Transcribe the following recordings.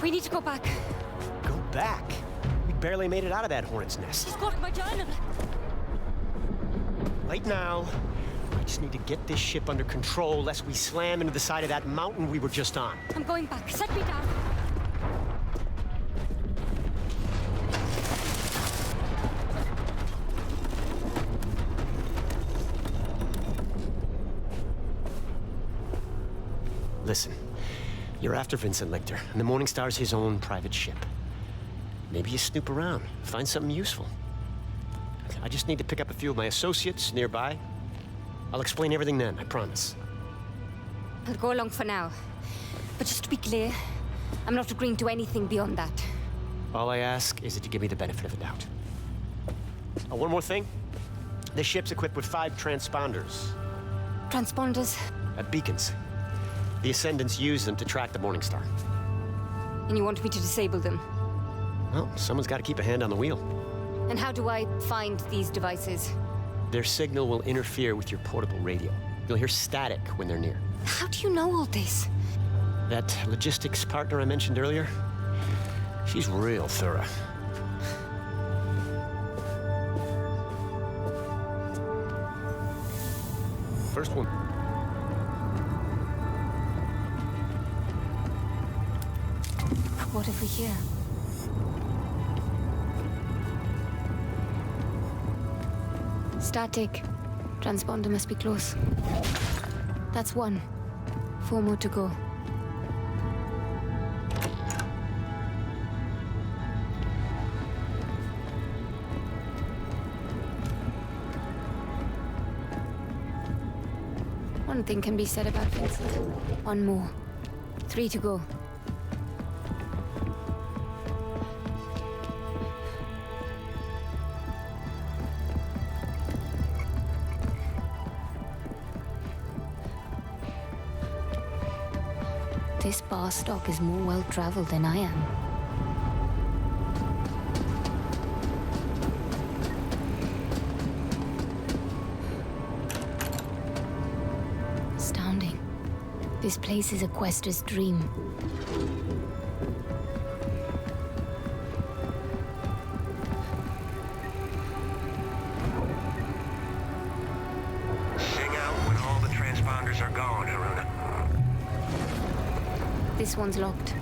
We need to go back. Go back? We barely made it out of that hornet's nest. She's got my journal. Right now, I just need to get this ship under control lest we slam into the side of that mountain we were just on. I'm going back. Set me down. Listen, you're after Vincent Lichter, and the Morning Star's his own private ship. Maybe you snoop around, find something useful. I just need to pick up a few of my associates nearby. I'll explain everything then, I promise. I'll go along for now. But just to be clear, I'm not agreeing to anything beyond that. All I ask is that you give me the benefit of the doubt. Oh, one more thing. This ship's equipped with 5 transponders. Transponders? Beacons. The Ascendants use them to track the Morning Star. And you want me to disable them? Well, someone's got to keep a hand on the wheel. And how do I find these devices? Their signal will interfere with your portable radio. You'll hear static when they're near. How do you know all this? That logistics partner I mentioned earlier, she's real thorough. First one. What have we here? Static. Transponder must be close. That's 1. 4 more to go. One thing can be said about Vincent. 1 more. 3 to go. This bar stock is more well-traveled than I am. Astounding. This place is a Quaestor's dream. Sing out when all the transponders are gone, Haroona. This one's locked.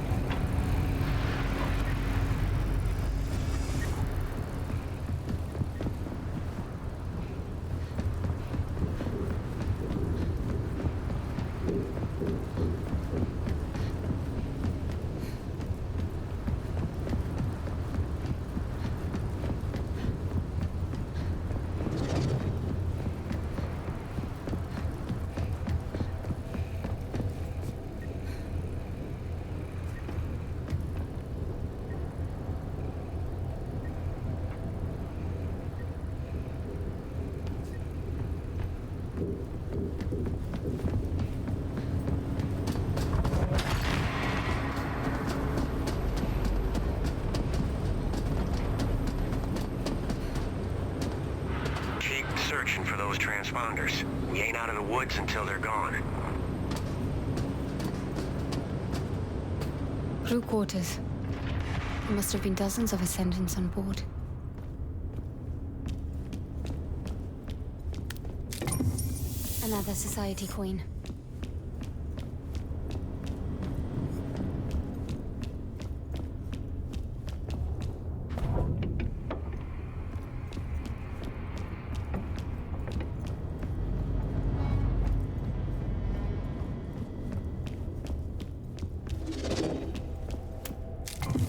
Searching for those transponders. We ain't out of the woods until they're gone. Crew quarters. There must have been dozens of Ascendants on board. Another Society coin.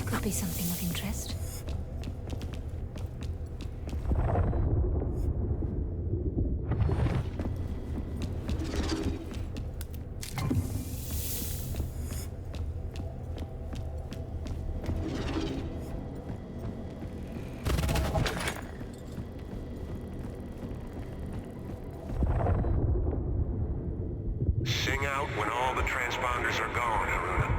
Could be something of interest. Sing out when all the transponders are gone, Haroona.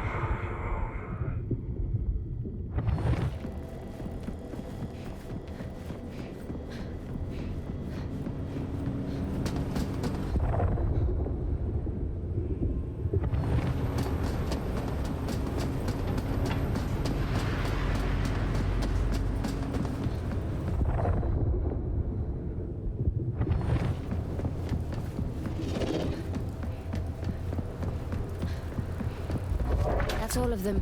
That's all of them.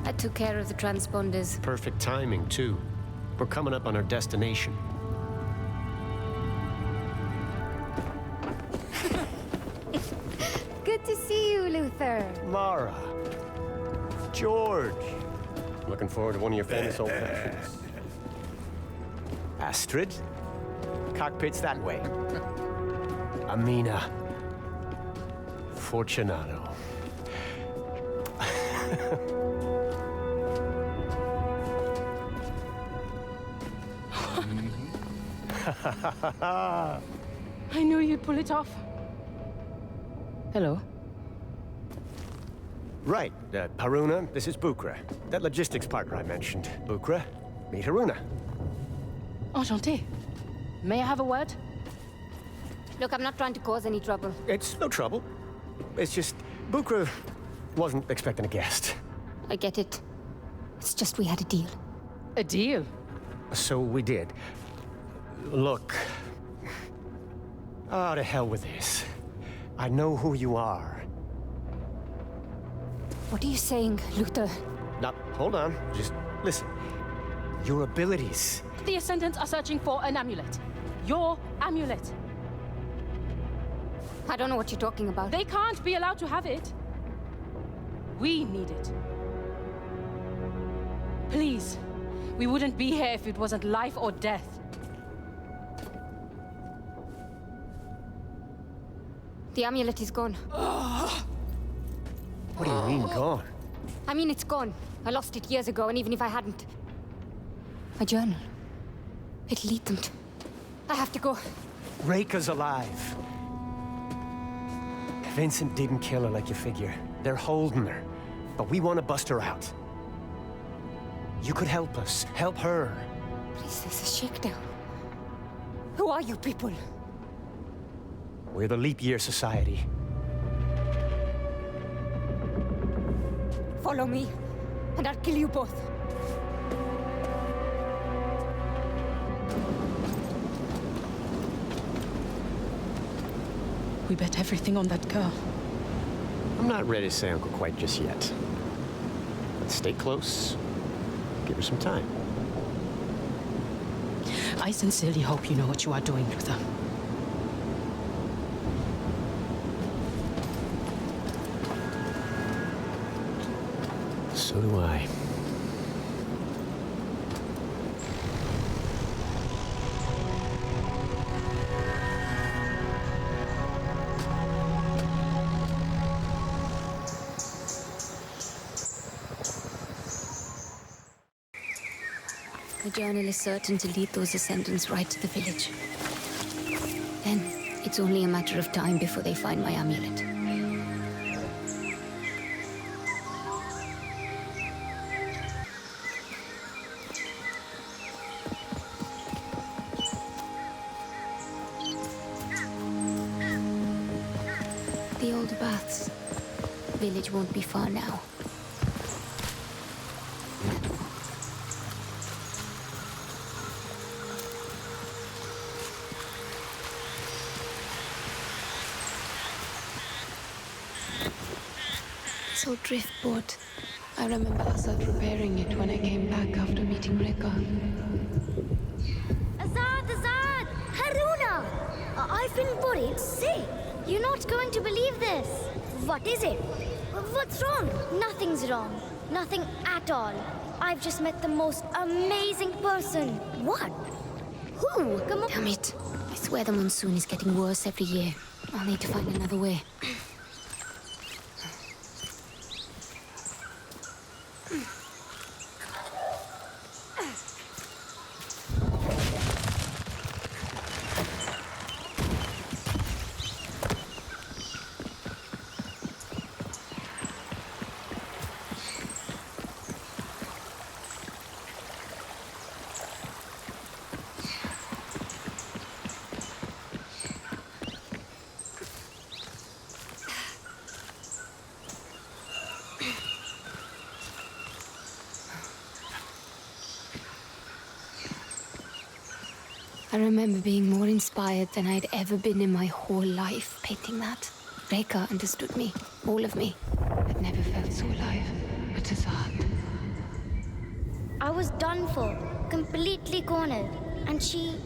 I took care of the transponders. Perfect timing, too. We're coming up on our destination. Good to see you, Luther. Mara. George. Looking forward to one of your famous old fashions. Astrid. Cockpit's that way. Amina. Fortunato. I knew you'd pull it off. Hello. Right, Haroona, this is Bukra. That logistics partner I mentioned. Bukra, meet Haroona. Enchanté. May I have a word? Look, I'm not trying to cause any trouble. It's no trouble. It's just, Bukra wasn't expecting a guest. I get it. It's just we had a deal. A deal? So we did. Look. Oh, to hell with this. I know who you are. What are you saying, Luther? Now, hold on. Just listen. Your abilities. The Ascendants are searching for an amulet. Your amulet. I don't know what you're talking about. They can't be allowed to have it. We need it. Please. We wouldn't be here if it wasn't life or death. The amulet is gone. What do you mean, gone? I mean, it's gone. I lost it years ago, and even if I hadn't... My journal. It'll lead them to... I have to go. Reika's alive. Vincent didn't kill her like you figure. They're holding her. But we want to bust her out. You could help us. Help her. Please, there's a shakedown. Who are you people? We're the Leap Year Society. Follow me, and I'll kill you both. We bet everything on that girl. I'm not ready to say Uncle quite just yet. But stay close. Give her some time. I sincerely hope you know what you are doing, Luther. So do I. The journal is certain to lead those Ascendants right to the village. Then, it's only a matter of time before they find my amulet. The old baths. Village won't be far now. This old driftboard. I remember Asa preparing it when I came back after meeting Rika. Azad! Haroona! I've been worried sick. You're not going to believe this. What is it? What's wrong? Nothing's wrong. Nothing at all. I've just met the most amazing person. What? Who? Come on. Damn it. I swear the monsoon is getting worse every year. I'll need to find another way. I remember being more inspired than I'd ever been in my whole life painting that. Reka understood me, all of me. I'd never felt so alive. But Azad. I was done for, completely cornered. And she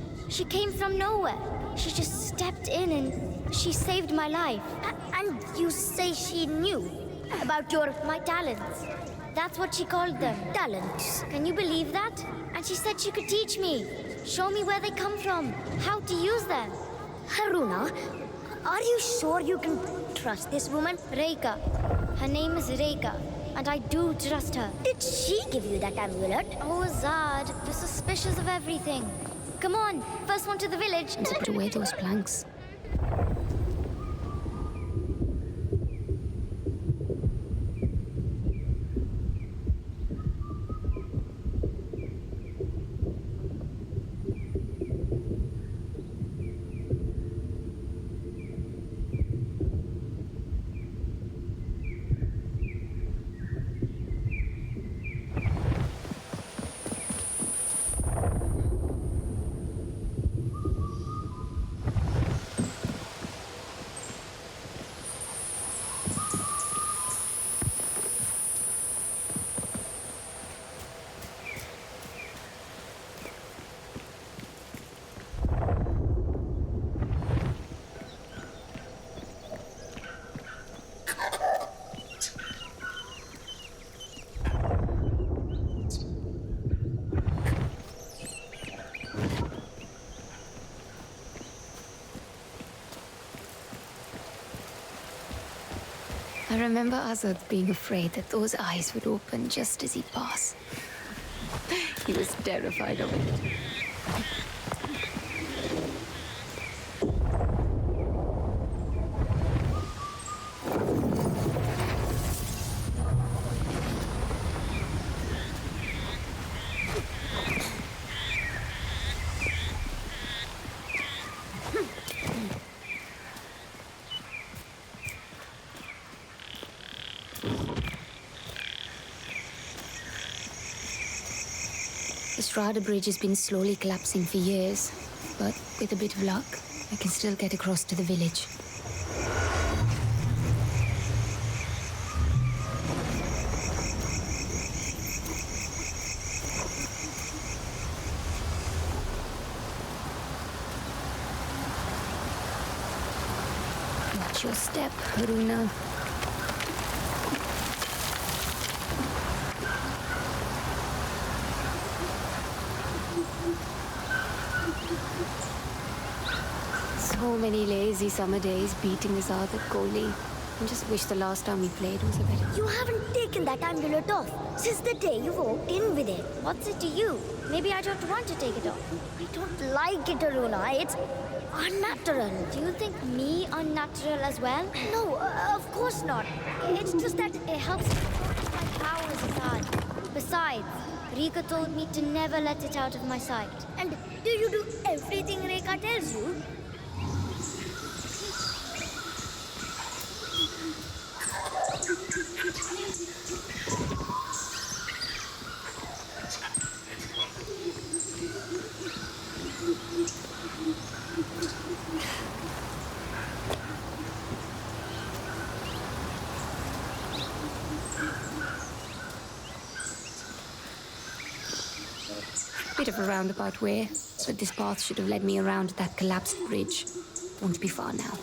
came from nowhere. She just stepped in and she saved my life. And you say she knew about my talents? That's what she called them, talents. Can you believe that? And she said she could teach me, show me where they come from, how to use them. Haroona, are you sure you can trust this woman? Reka. Her name is Reka, and I do trust her. Did she give you that amulet? Oh, Azad, you're suspicious of everything. Come on, first one to the village. And to put away those planks. I remember Azad being afraid that those eyes would open just as he passed. He was terrified of it. The Strada Bridge has been slowly collapsing for years, but with a bit of luck, I can still get across to the village. Watch your step, Haroona. So many lazy summer days beating Azad at goalie. I just wish the last time we played was a better. You haven't taken that amulet off since the day you walked in with it. What's it to you? Maybe I don't want to take it off. I don't like it, Haroona. It's unnatural. Do you think me unnatural as well? No, of course not. It's just that it helps my powers, Azad. Besides, Reka told me to never let it out of my sight. And do you do everything Reka tells you? Bit of a roundabout way, but this path should have led me around that collapsed bridge. Won't be far now.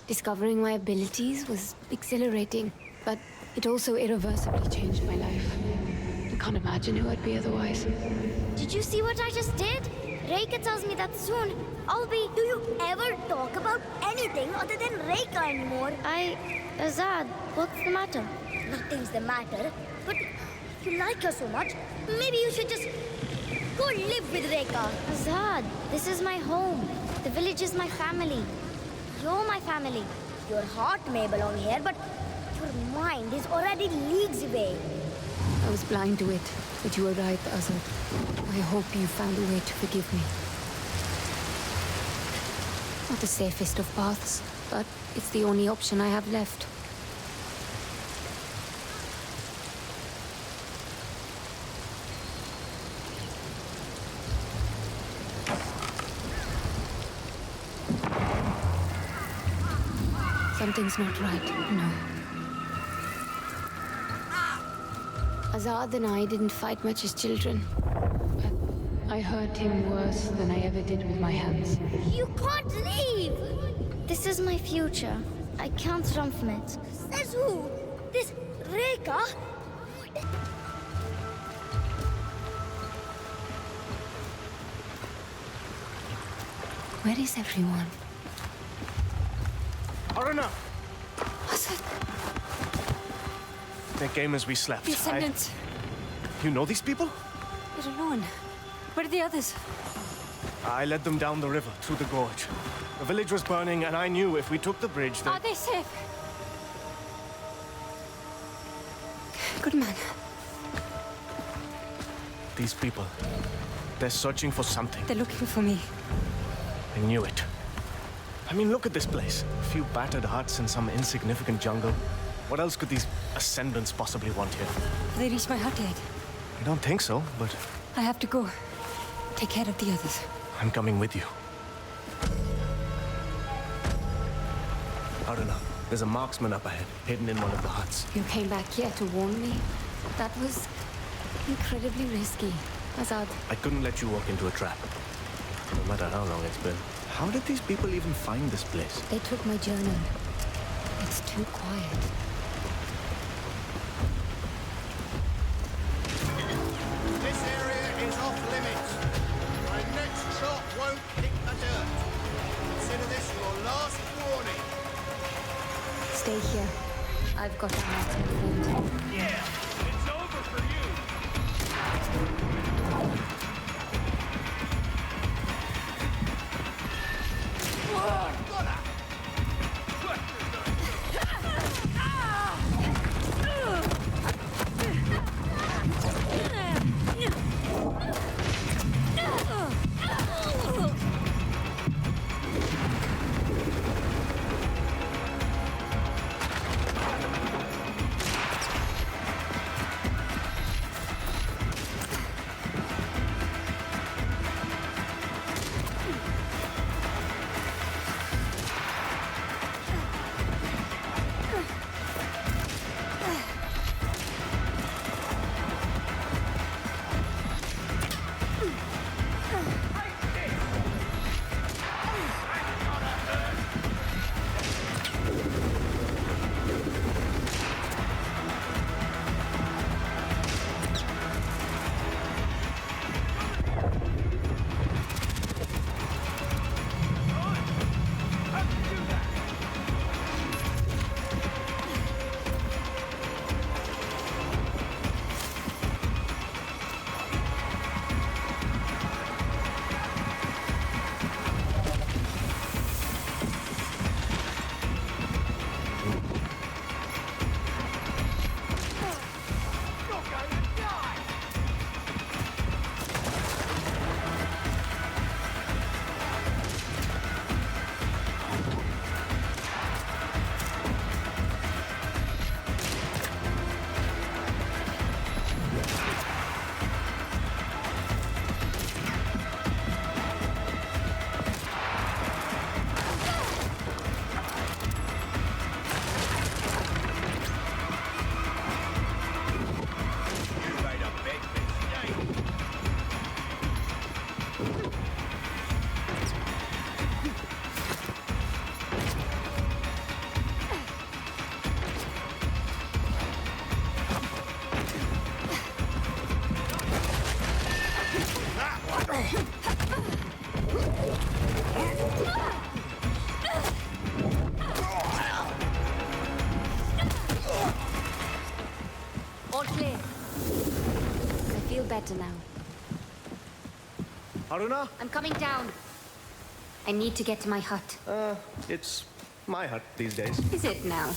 Discovering my abilities was exhilarating, but it also irreversibly changed my life. I can't imagine who I'd be otherwise. Did you see what I just did? Reka tells me that soon I'll be... Do you ever talk about anything other than Reka anymore? Azad, what's the matter? Nothing's the matter, but if you like her so much, maybe you should just go live with Reka. Azad, this is my home. The village is my family. You're my family. Your heart may belong here, but your mind is already leagues away. I was blind to it, but you were right, Azad. I hope you found a way to forgive me. Not the safest of paths, but it's the only option I have left. Something's not right, no. Azad and I didn't fight much as children, but I hurt him worse than I ever did with my hands. You can't leave! This is my future. I can't run from it. Says who? This Reka? Where is everyone? Haroona! Azad, They came as we slept. the Ascendants. You know these people? They're alone. Where are the others? I led them down the river, through the gorge. The village was burning, and I knew if we took the bridge, Are they safe? Good man. These people, they're searching for something. They're looking for me. I knew it. I mean, look at this place. A few battered huts in some insignificant jungle. What else could these Ascendants possibly want here? Have they reached my hut yet? I don't think so, but I have to go. Take care of the others. I'm coming with you. Haroona, there's a marksman up ahead, hidden in one of the huts. You came back here to warn me? That was incredibly risky. Azad, I couldn't let you walk into a trap. No matter how long it's been. How did these people even find this place? they took my journal. It's too quiet. This area is off limits. My next shot won't hit the dirt. Consider this your last warning. Stay here. I've got a friend. It's over for you. All clear. I feel better now. Haroona? I'm coming down. I need to get to my hut. It's My hut these days. Is it now?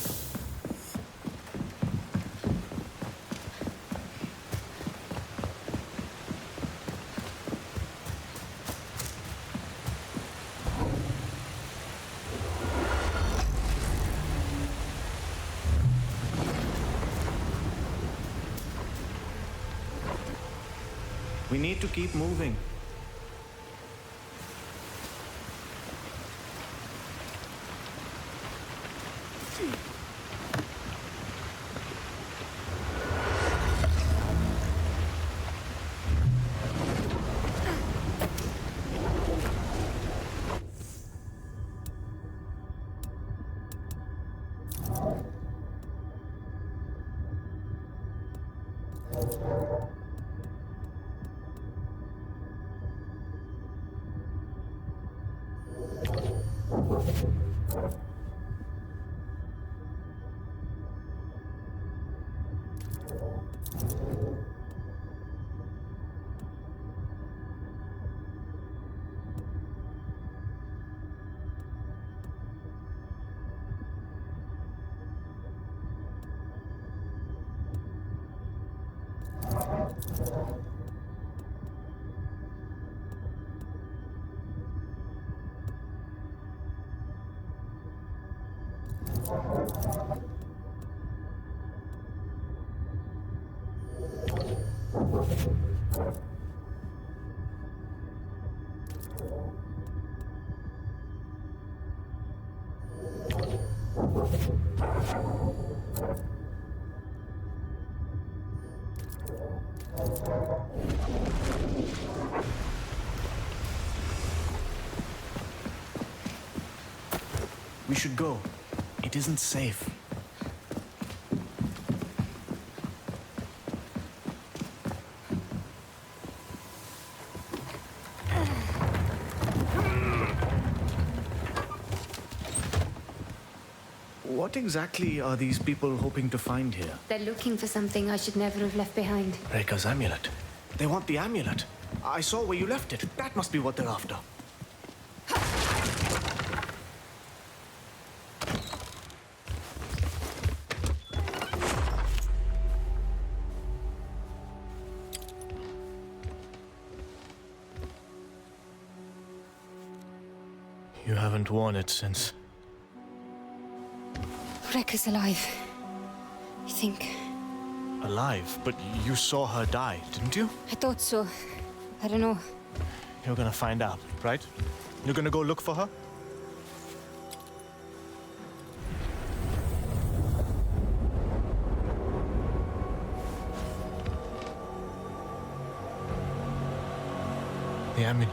We need to keep moving. We should go. It isn't safe. What exactly are these people hoping to find here? They're looking for something I should never have left behind. Rekha's amulet. They want the amulet. I saw where you left it. That must be what they're after. You haven't worn it since. Rekha's alive. I think. Alive? But you saw her die, didn't you? I thought so. I don't know. You're gonna find out, right? You're gonna go look for her? The amulet.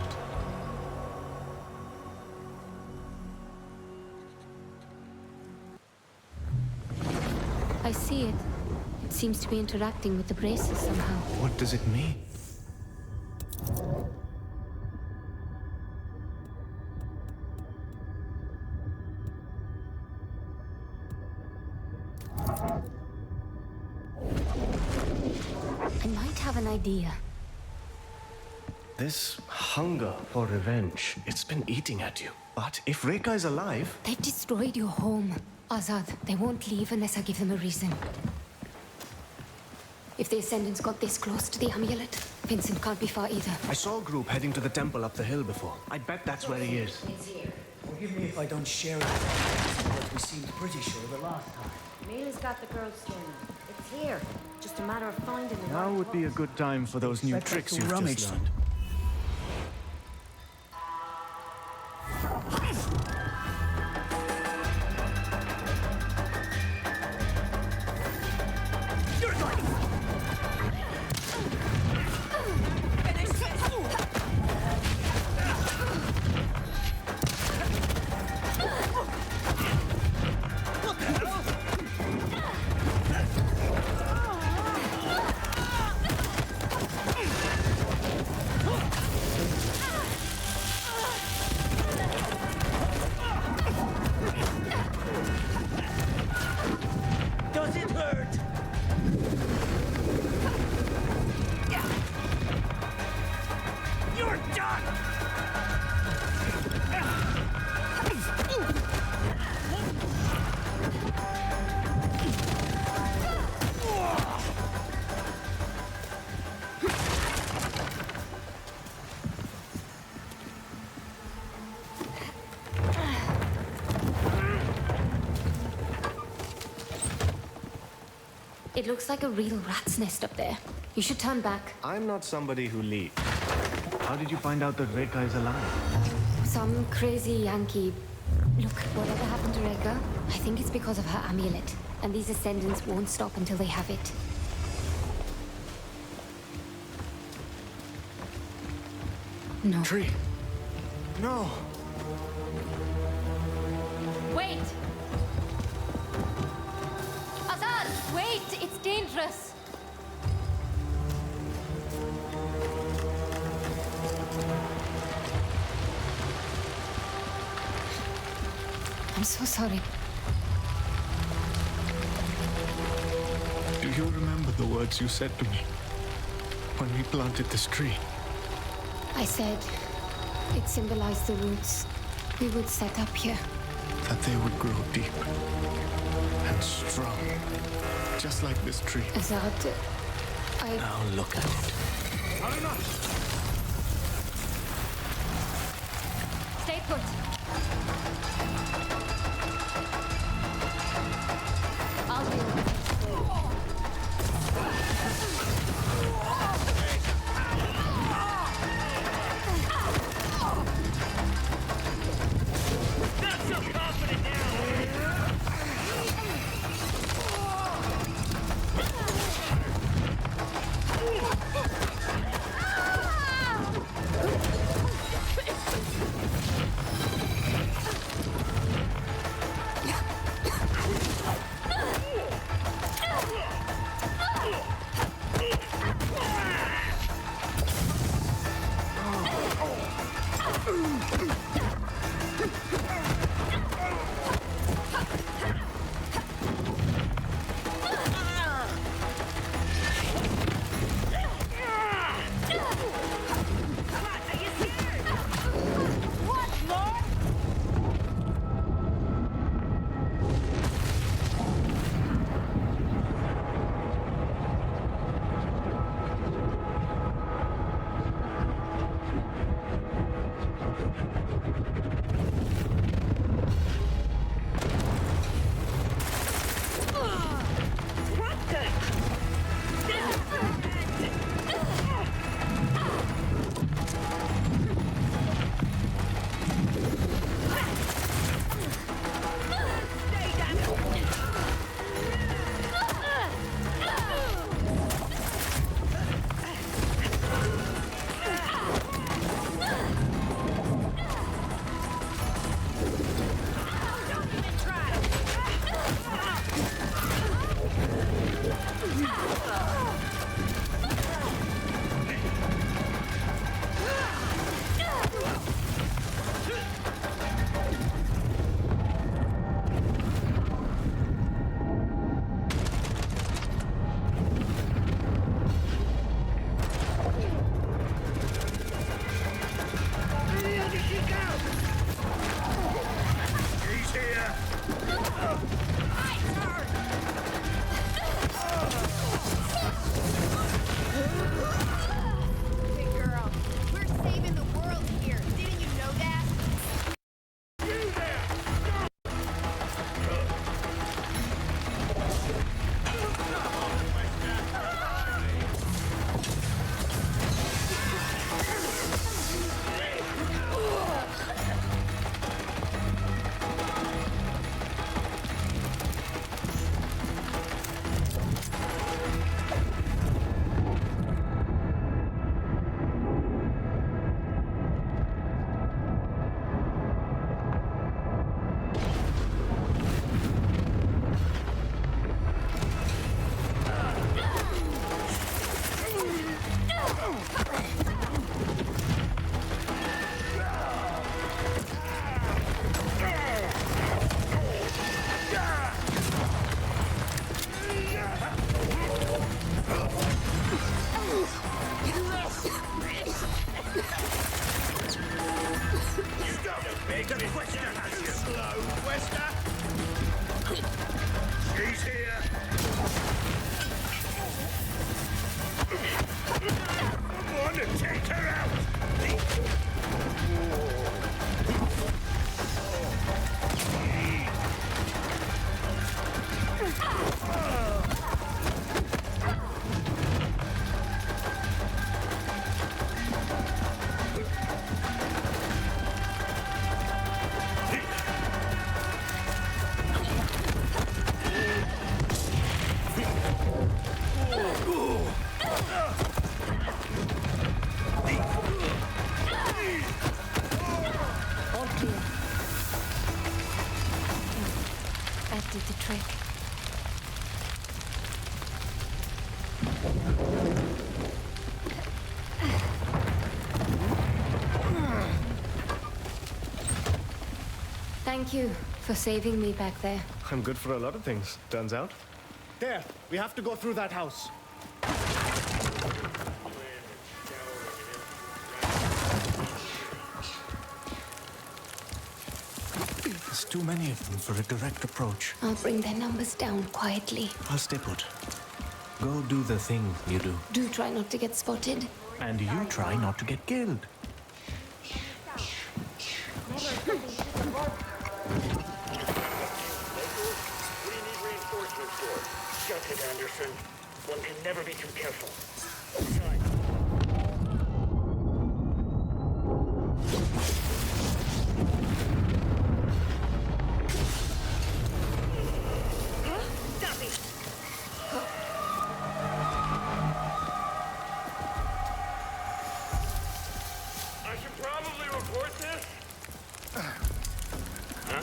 I see it. It seems to be interacting with the braces somehow. What does it mean? I might have an idea. This hunger for revenge, it's been eating at you. But if Rekha is alive... They've destroyed your home. Azad, they won't leave unless I give them a reason. If the Ascendants got this close to the amulet, Vincent can't be far either. I saw a group heading to the temple up the hill before. I bet that's where he is. Forgive me if I don't share it, but we seemed pretty sure the last time. Emil's got the girl's stone. It's here. Just a matter of finding the Now right would be a place. good time for those new Expect tricks to you've rummage just them. learned. It looks like a real rat's nest up there. You should turn back. I'm not somebody who leads. How did you find out that Reka is alive? Some crazy Yankee. Look, whatever happened to Reka, I think it's because of her amulet. And these Ascendants won't stop until they have it. No. Tree. No. Wait! Azad, wait! It's dangerous! I'm so sorry. Do you remember the words you said to me when we planted this tree? I said it symbolized the roots we would set up here. That they would grow deep and strong, just like this tree. Azad, Now look at it. Stay put. I'll deal with it. Thank you for saving me back there. I'm good for a lot of things, turns out. There, we have to go through that house. There's too many of them for a direct approach. I'll bring their numbers down quietly. I'll stay put. Go do the thing you do. Do try not to get spotted. And you try not to get killed. Shut it, Anderson. One can never be too careful. I should probably report this. Huh?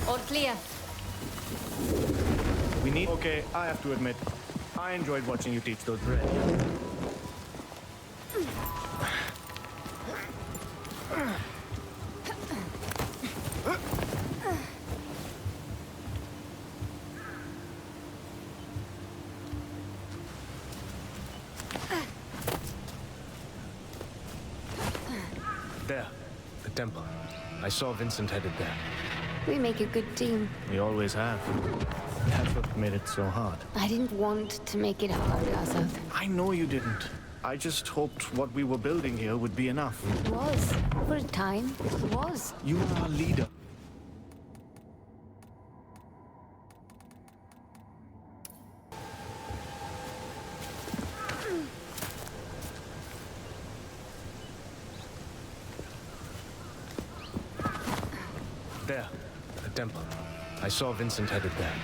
All clear. We need... Okay, I have to admit, I enjoyed watching you teach those bred. There, the temple. I saw Vincent headed there. We make a good team. We always have. That's what made it so hard. I didn't want to make it hard, Azad. I know you didn't. I just hoped what we were building here would be enough. It was. For a time, it was. You are our leader. There, the temple. I saw Vincent headed there.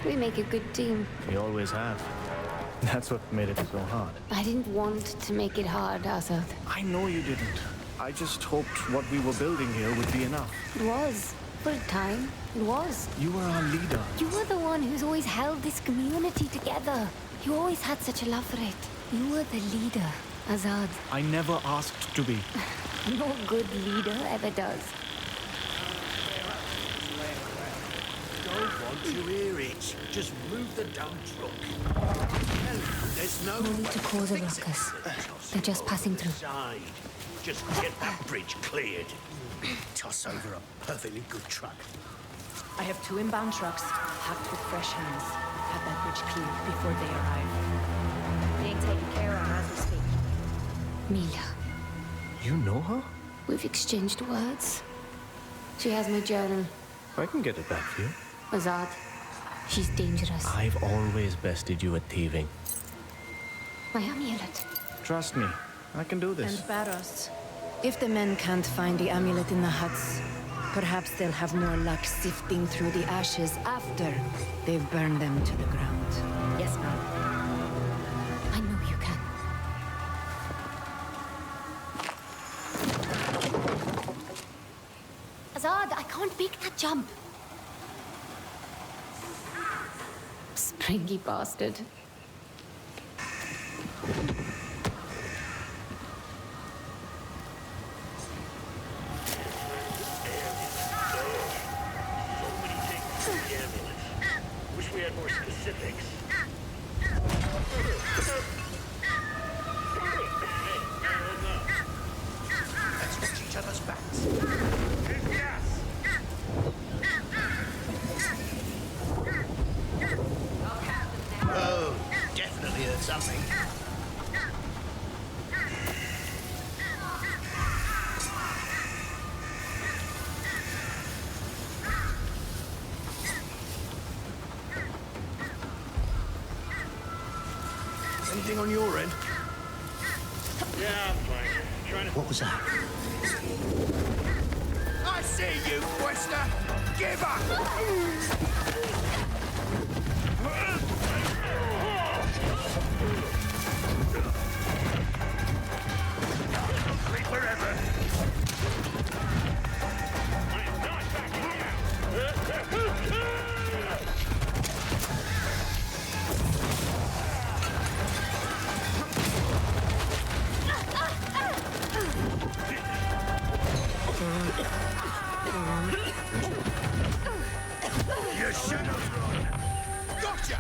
We make a good team. We always have. That's what made it so hard. I didn't want to make it hard, Azad. I know you didn't. I just hoped what we were building here would be enough. It was. For a time, it was. You were our leader. You were the one who's always held this community together. You always had such a love for it. You were the leader, Azad. I never asked to be. No good leader ever does. Don't want to hear it. Just move the dump truck. There's no No need to cause a ruckus. They're just passing through. side. Just get that bridge cleared. Toss over a perfectly good truck. I have 2 inbound trucks, packed with fresh hands. Have that bridge cleared before they arrive. Being taken care of as we speak. Mila. You know her? We've exchanged words. She has my journal. I can get it back for you. Azad. She's dangerous. I've always bested you at thieving. My amulet. Trust me, I can do this. And Barros. If the men can't find the amulet in the huts, perhaps they'll have more luck sifting through the ashes after they've burned them to the ground. Yes, ma'am. I know you can. Azad, I can't make that jump. Springy bastard. Anything on your end? Yeah, I'm fine. Trying to... What was that? I see you, Quaestor! Give up! Sleep forever. I am not backing down. You should have run! Gotcha!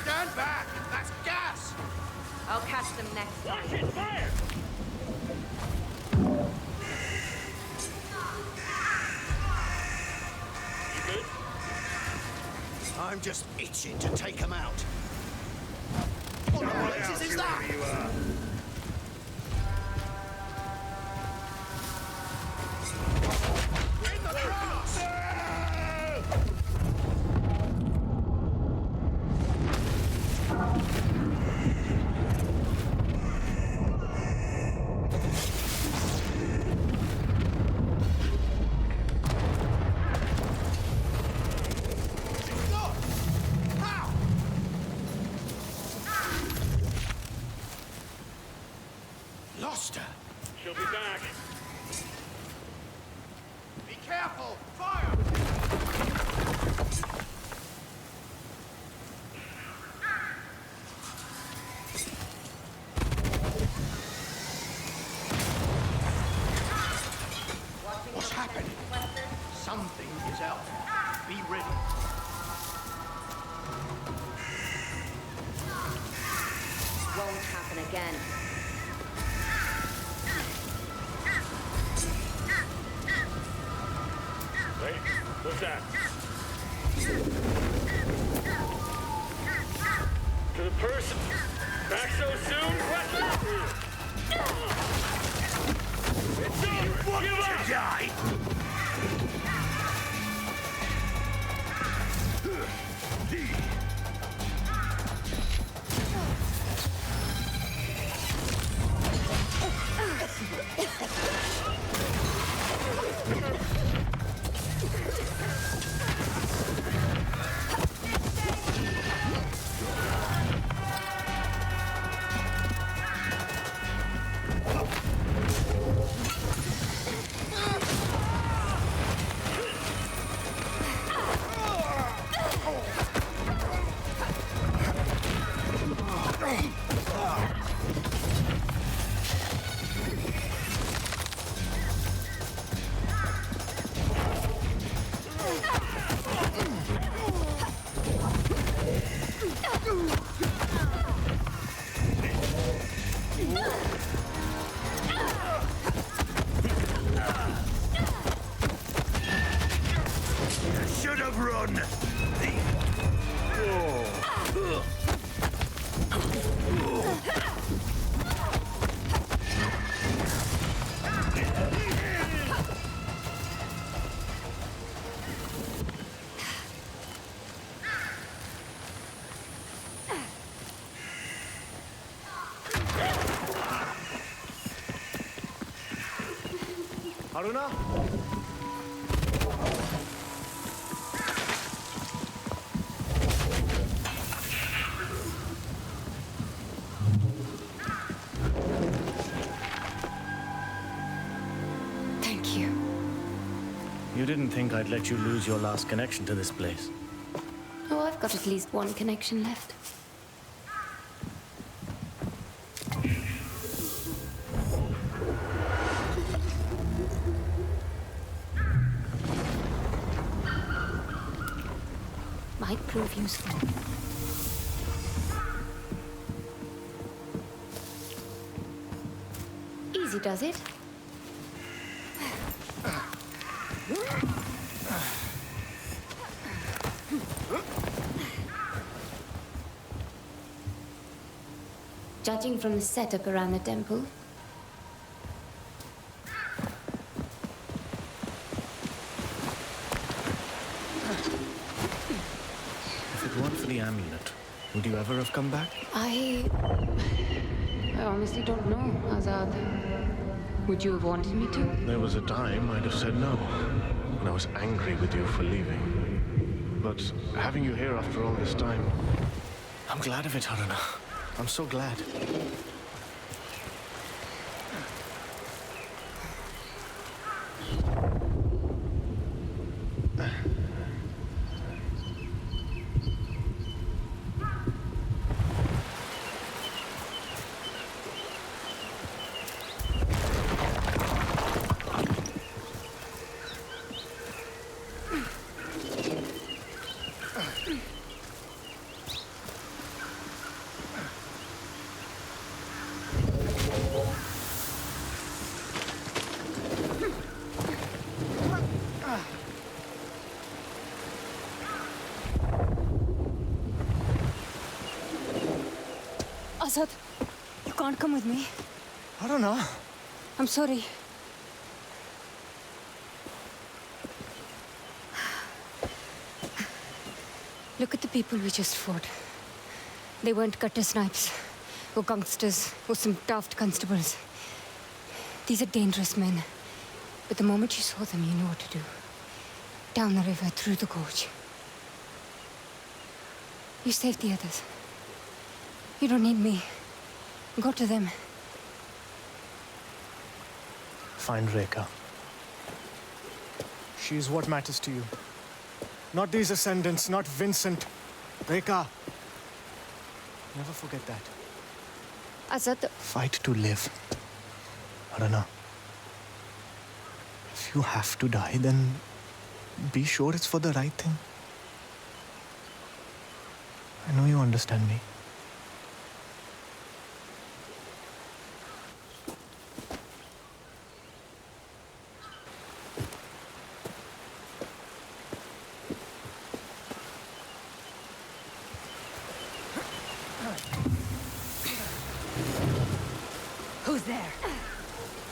Stand back! That's gas! I'll catch them next. Watch it, fire! You good? I'm just itching to take them out. What the blazes is that? You are. In the grass! Lost her. She'll be back. Be careful! Fire! What's happening? Something is out there. Be ready. Won't happen again. Wait, what's that? To the person. Back so soon, Quaestor? It's over! Give up! Die! Should have run. Haroona? Thank you. You didn't think I'd let you lose your last connection to this place. Oh, I've got at least one connection left. Might prove useful. Easy does it. Judging from the setup around the temple, If it weren't for the amulet, would you ever have come back? I honestly don't know, Azad. Would you have wanted me to? There was a time I'd have said no, when I was angry with you for leaving. But having you here after all this time, I'm glad of it, Haroona. I'm so glad. Azad, you can't come with me. Haroona. I'm sorry. Look at the people we just fought. They weren't gutter snipes, or gangsters, or some daft constables. These are dangerous men. But the moment you saw them, you knew what to do. Down the river, through the gorge. You saved the others. You don't need me. Go to them. Find Rekha. She's what matters to you. Not these Ascendants, not Vincent. Rekha. Never forget that. Azad, Fight to live. Haroona. If you have to die, then be sure it's for the right thing. I know you understand me. Who's there?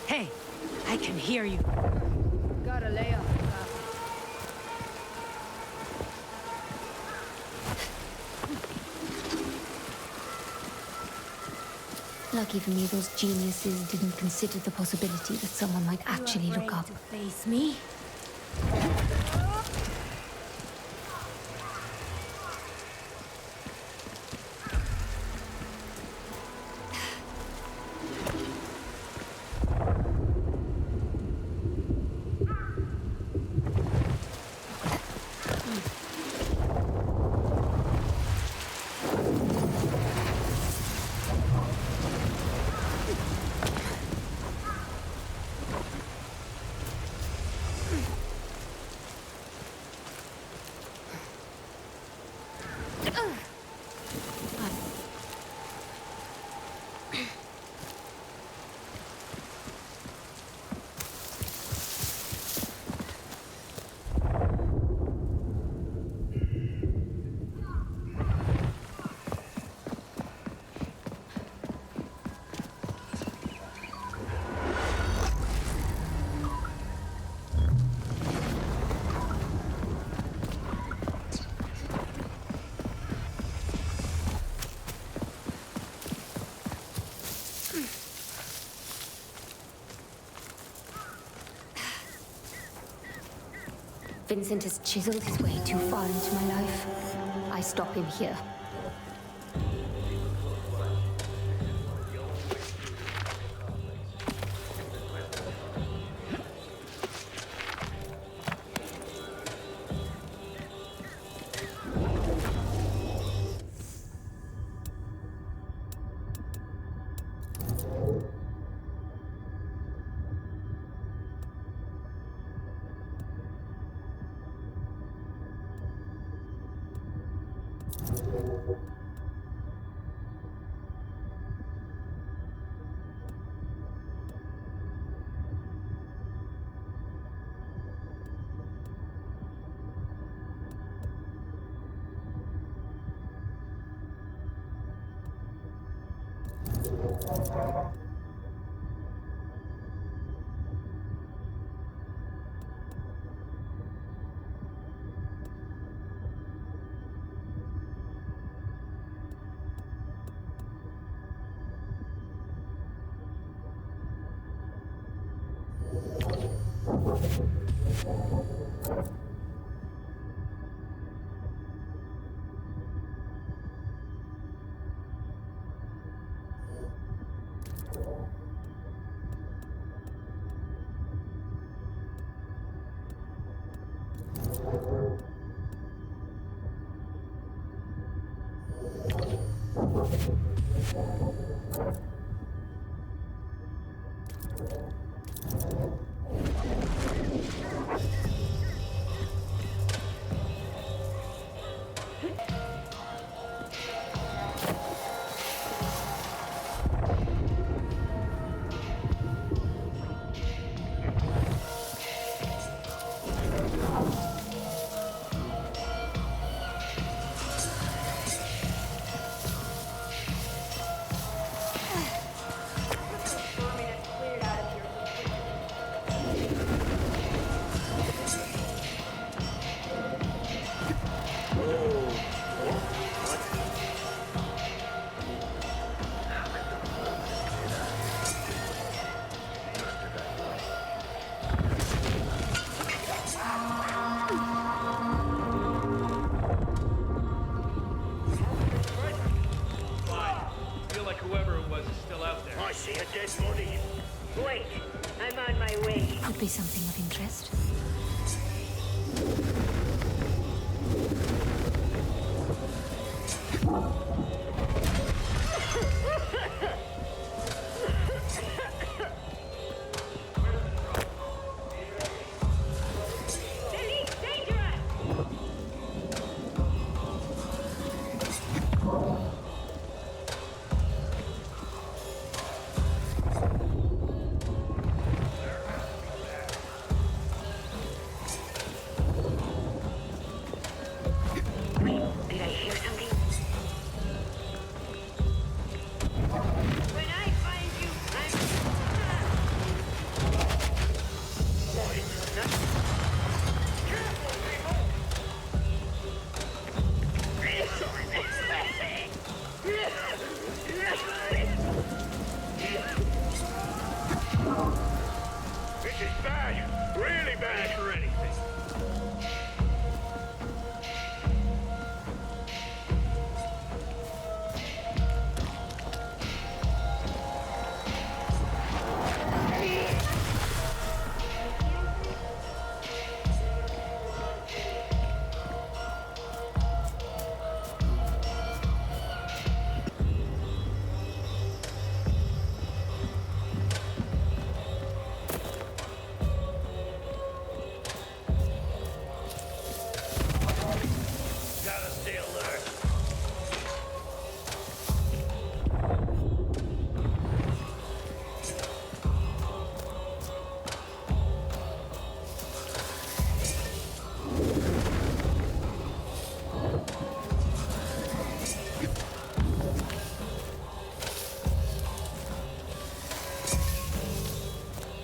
Hey, I can hear you. Gotta lay off. lucky for me, those geniuses didn't consider the possibility that someone might actually look up. To face me? Vincent has chiseled his way too far into my life. I stop him here. Wait, I'm on my way. Could be something of interest.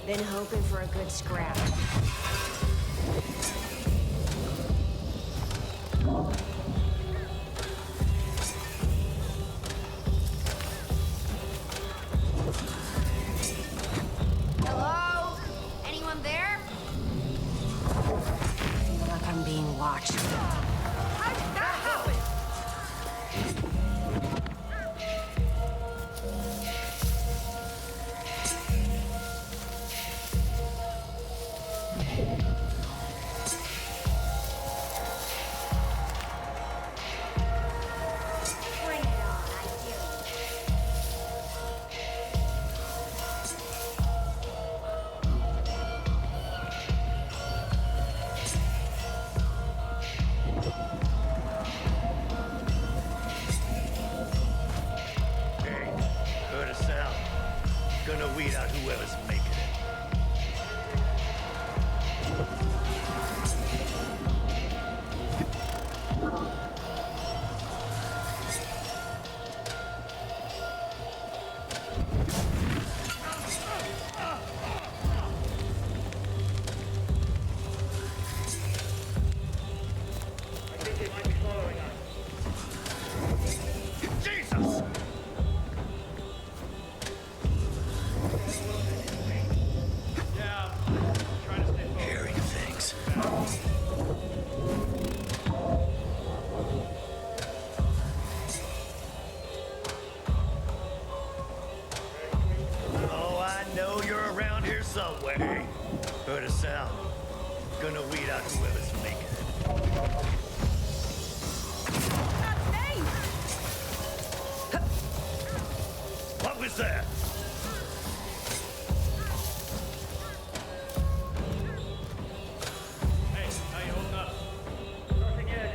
Been hoping for a good scrap. Hello? Anyone there? Watch. How did that happen? Bring it on, I do. Hey, heard a sound. Gonna weed out whoever's making it. I think they might be following us. Jesus! Yeah, trying to stay focused. Hearing things. Oh, I know you're around here somewhere. Hey, heard a sound. Gonna weed out whoever's making it. What was that? Hey, how you holding up? Nothing yet.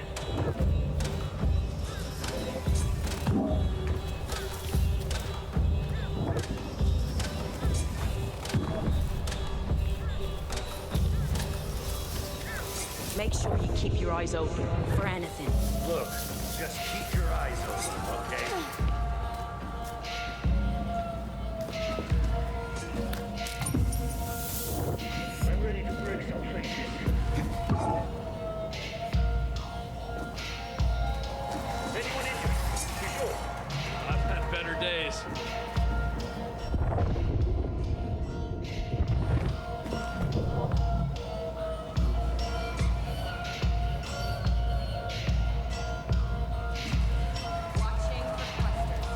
Make sure you keep your eyes open for anything. Look, just keep your eyes open, okay? I'm ready to break some faces. Anyone injured? You sure? I've had better days. Watching for Quaestors.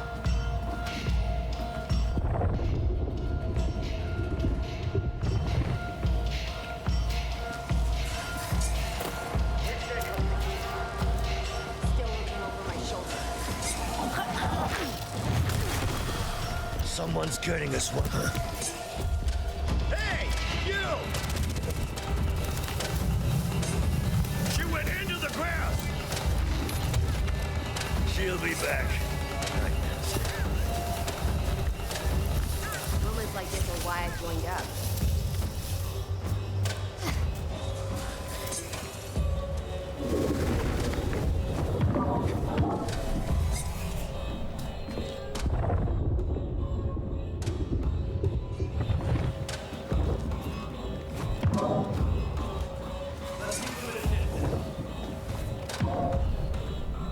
Still looking over my shoulder. Someone's getting us one. Hey, you! She went into the grass! She'll be back. Rumors like this are why I joined up.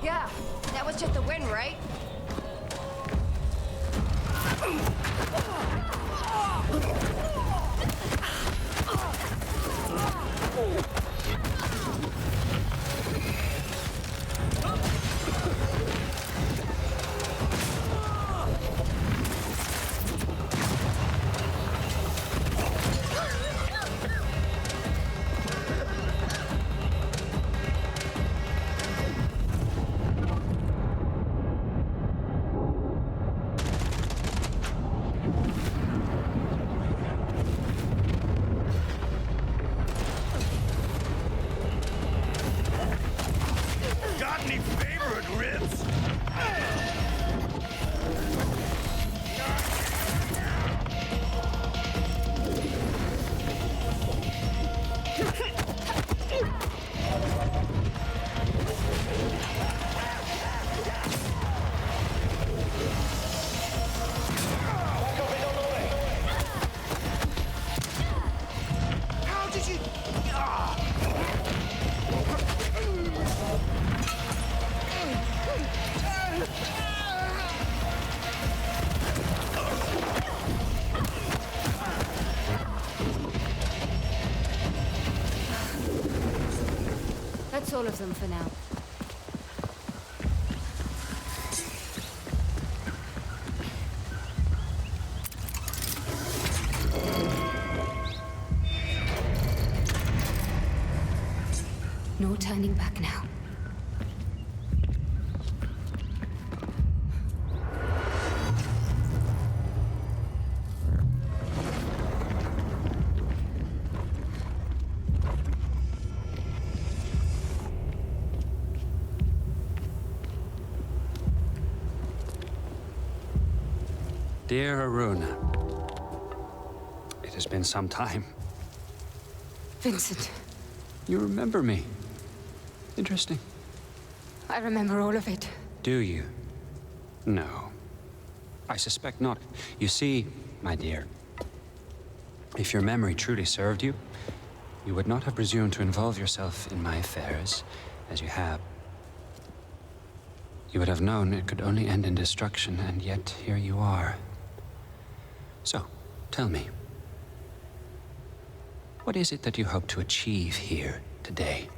Yeah, that was just the wind, right? That's all of them for now. No turning back now. Dear Haroona, it has been some time. Vincent. You remember me. Interesting. I remember all of it. Do you? No. I suspect not. You see, my dear, if your memory truly served you, you would not have presumed to involve yourself in my affairs, as you have. You would have known it could only end in destruction, and yet here you are. So, tell me, what is it that you hope to achieve here today?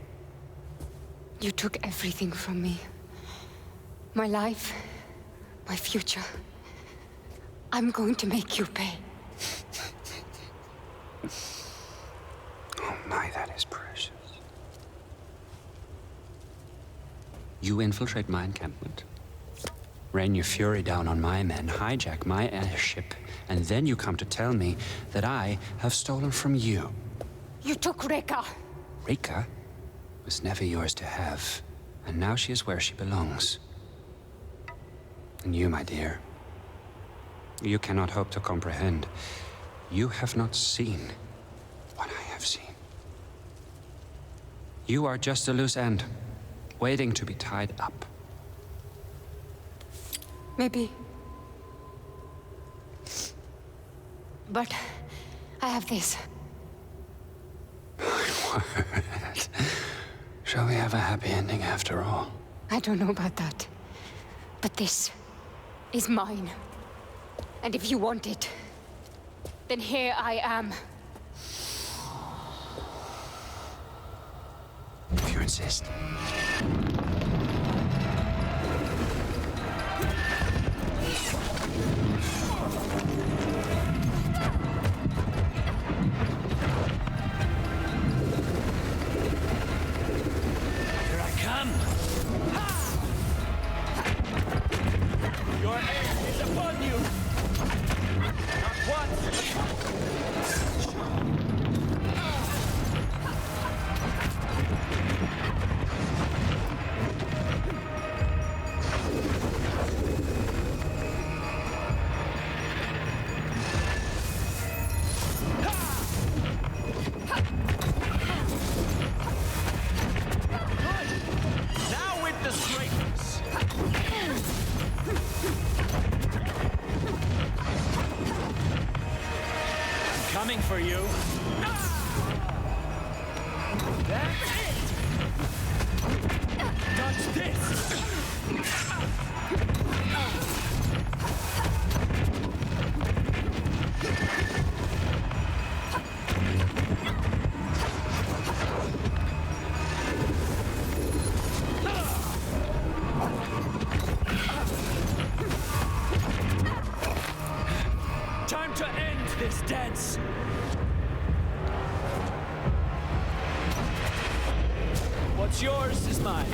You took everything from me. My life, my future. I'm going to make you pay. Oh my, that is precious. You infiltrate my encampment, rain your fury down on my men, hijack my airship, and then you come to tell me that I have stolen from you. You took Reka. Reka was never yours to have, and now she is where she belongs. And you, my dear, you cannot hope to comprehend. You have not seen what I have seen. You are just a loose end, waiting to be tied up. Maybe. But I have this. My word. Shall we have a happy ending after all? I don't know about that. But this is mine. And if you want it, then here I am. If you insist. Here I come! Your air is upon you! Not once, now witness greatness! I'm coming for you. That's it! Touch this! Time to end this dance! What's yours is mine.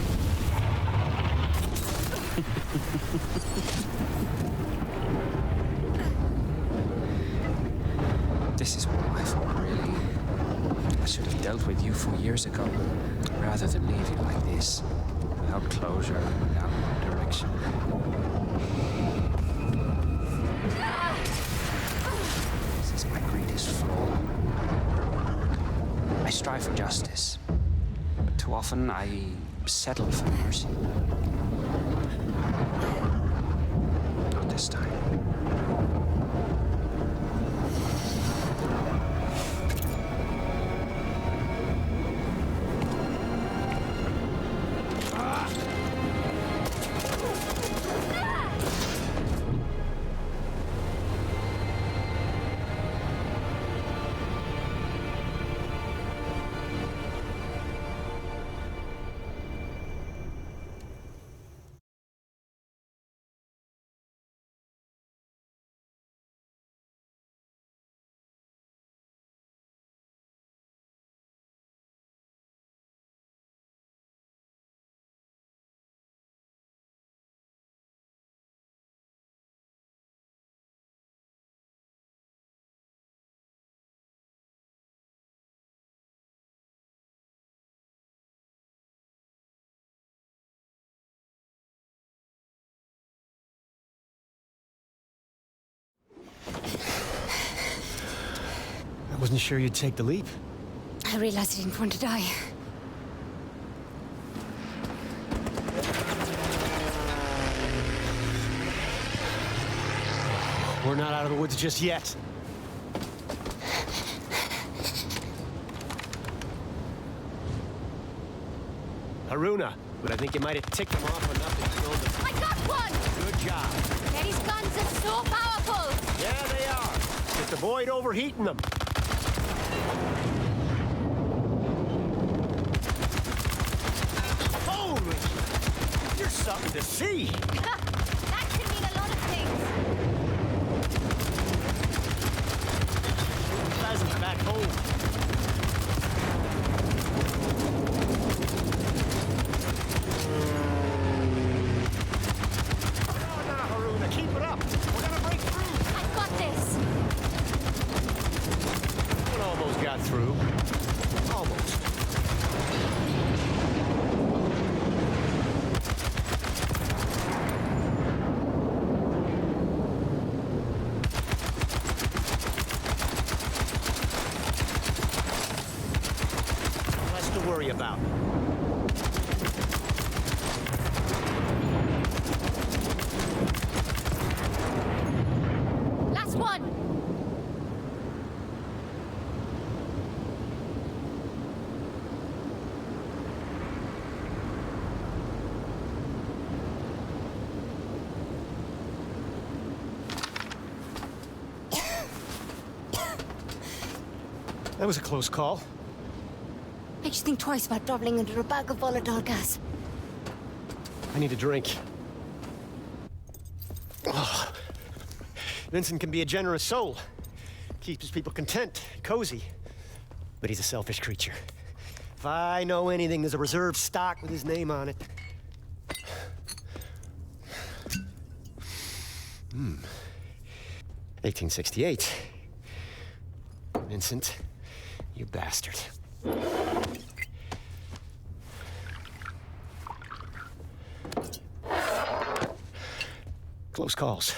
This is what my fault, really. I should have dealt with you 4 years ago, rather than leave you like this, without closure, without direction. This is my greatest flaw. I strive for justice, but too often I settle for mercy. Not this time. Wasn't sure you'd take the leap. I realized I didn't want to die. We're not out of the woods just yet. Haroona, but I think you might have ticked them off enough to throw them. I got one! Good job. These guns are so powerful! Yeah, they are. Just avoid overheating them. Holy! You're something to see. That could mean a lot of things. Pheasants back home. Keep it up! We're gonna break through! I got this! One almost got through. Almost. Less to worry about. Last one! That was a close call. I just think twice about traveling under a bag of volatile gas. I need a drink. Oh. Vincent can be a generous soul. Keeps his people content, cozy. But he's a selfish creature. If I know anything, there's a reserve stock with his name on it. 1868. Vincent, you bastard. Close calls.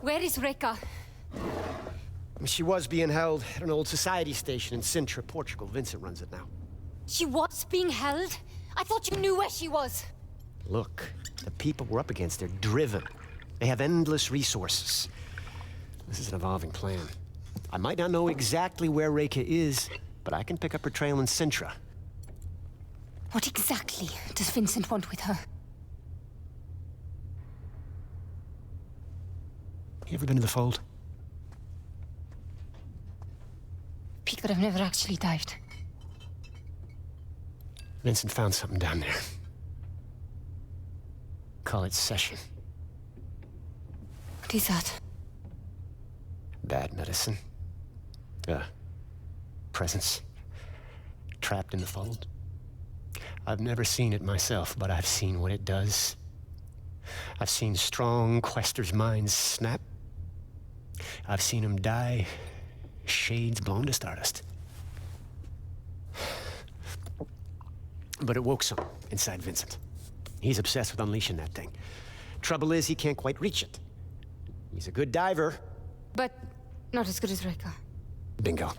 Where is Reka? She was being held at an old society station in Sintra, Portugal. Vincent runs it now. She was being held? I thought you knew where she was. Look, the people we're up against, they're driven. They have endless resources. This is an evolving plan. I might not know exactly where Reka is, but I can pick up her trail in Sintra. What exactly does Vincent want with her? You ever been to the Fold? Peak, but I've never actually dived. Vincent found something down there. Call it Session. What is that? Bad medicine. Presence. Trapped in the Fold. I've never seen it myself, but I've seen what it does. I've seen strong Quaestor's minds snap. I've seen him die, shades blown to stardust. But it woke some inside Vincent. He's obsessed with unleashing that thing. Trouble is, he can't quite reach it. He's a good diver. But not as good as Reka. Bingo.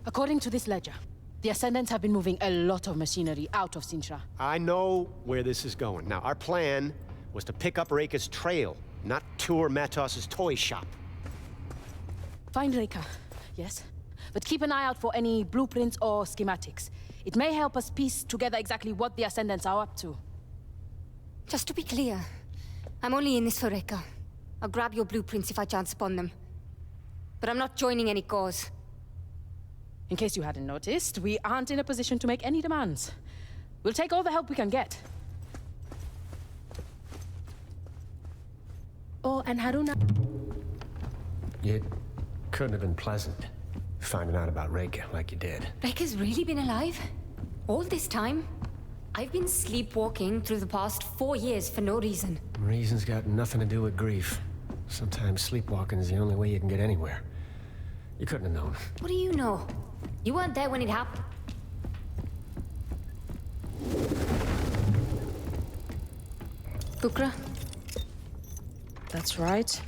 According to this ledger, the Ascendants have been moving a lot of machinery out of Sintra. I know where this is going. Now, our plan was to pick up Reka's trail, not tour Matos's toy shop. Find Reka, yes. But keep an eye out for any blueprints or schematics. It may help us piece together exactly what the Ascendants are up to. Just to be clear, I'm only in this for Reka. I'll grab your blueprints if I chance upon them. But I'm not joining any cause. In case you hadn't noticed, we aren't in a position to make any demands. We'll take all the help we can get. Oh, and Haroona... It couldn't have been pleasant, finding out about Reka like you did. Reka's really been alive? All this time? I've been sleepwalking through the past 4 years for no reason. Reason's got nothing to do with grief. Sometimes sleepwalking is the only way you can get anywhere. You couldn't have known. What do you know? You weren't there when it happened. Bukra? That's right.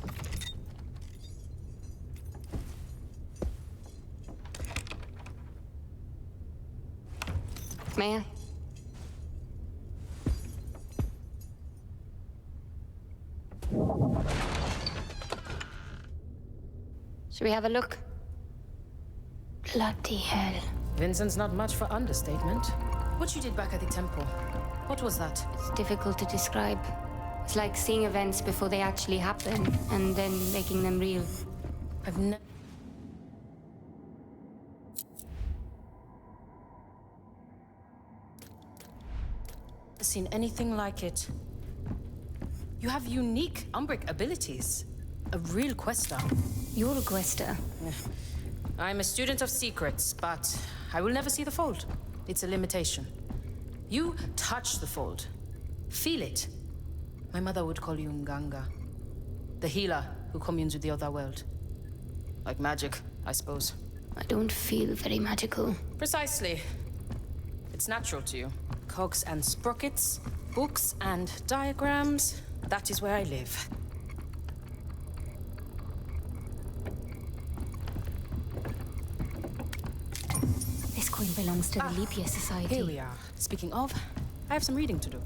May I? Should we have a look? Bloody hell. Vincent's not much for understatement. What you did back at the temple, what was that? It's difficult to describe. It's like seeing events before they actually happen, and then making them real. I've never seen anything like it. You have unique Umbric abilities. A real Quaestor. You're a Quaestor. I'm a student of secrets, but I will never see the Fold. It's a limitation. You touch the Fold. Feel it. My mother would call you Nganga. The healer who communes with the other world. Like magic, I suppose. I don't feel very magical. Precisely. It's natural to you. Cogs and sprockets, books and diagrams. That is where I live. This coin belongs to the Leap Year Society. Here we are. Speaking of, I have some reading to do.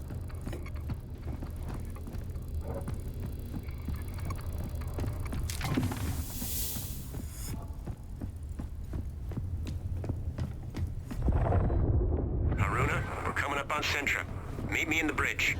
Haroona, we're coming up on Sintra. Meet me in the bridge.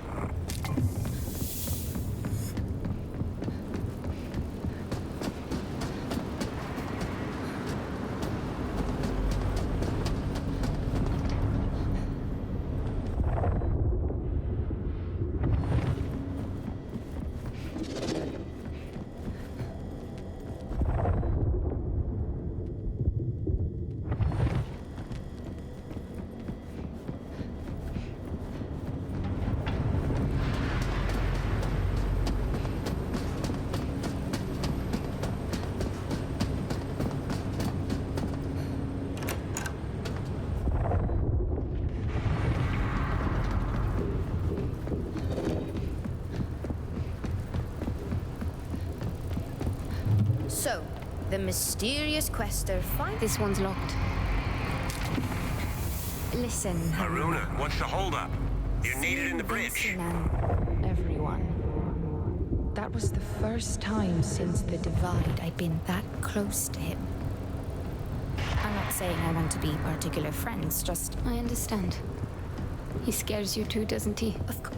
So, the mysterious Quaestor finds... This one's locked. Listen, Haroona, what's the holdup? You're needed in the bridge. Everyone. That was the first time since the Divide I'd been that close to him. I'm not saying I want to be particular friends, just... I understand. He scares you too, doesn't he? Of course.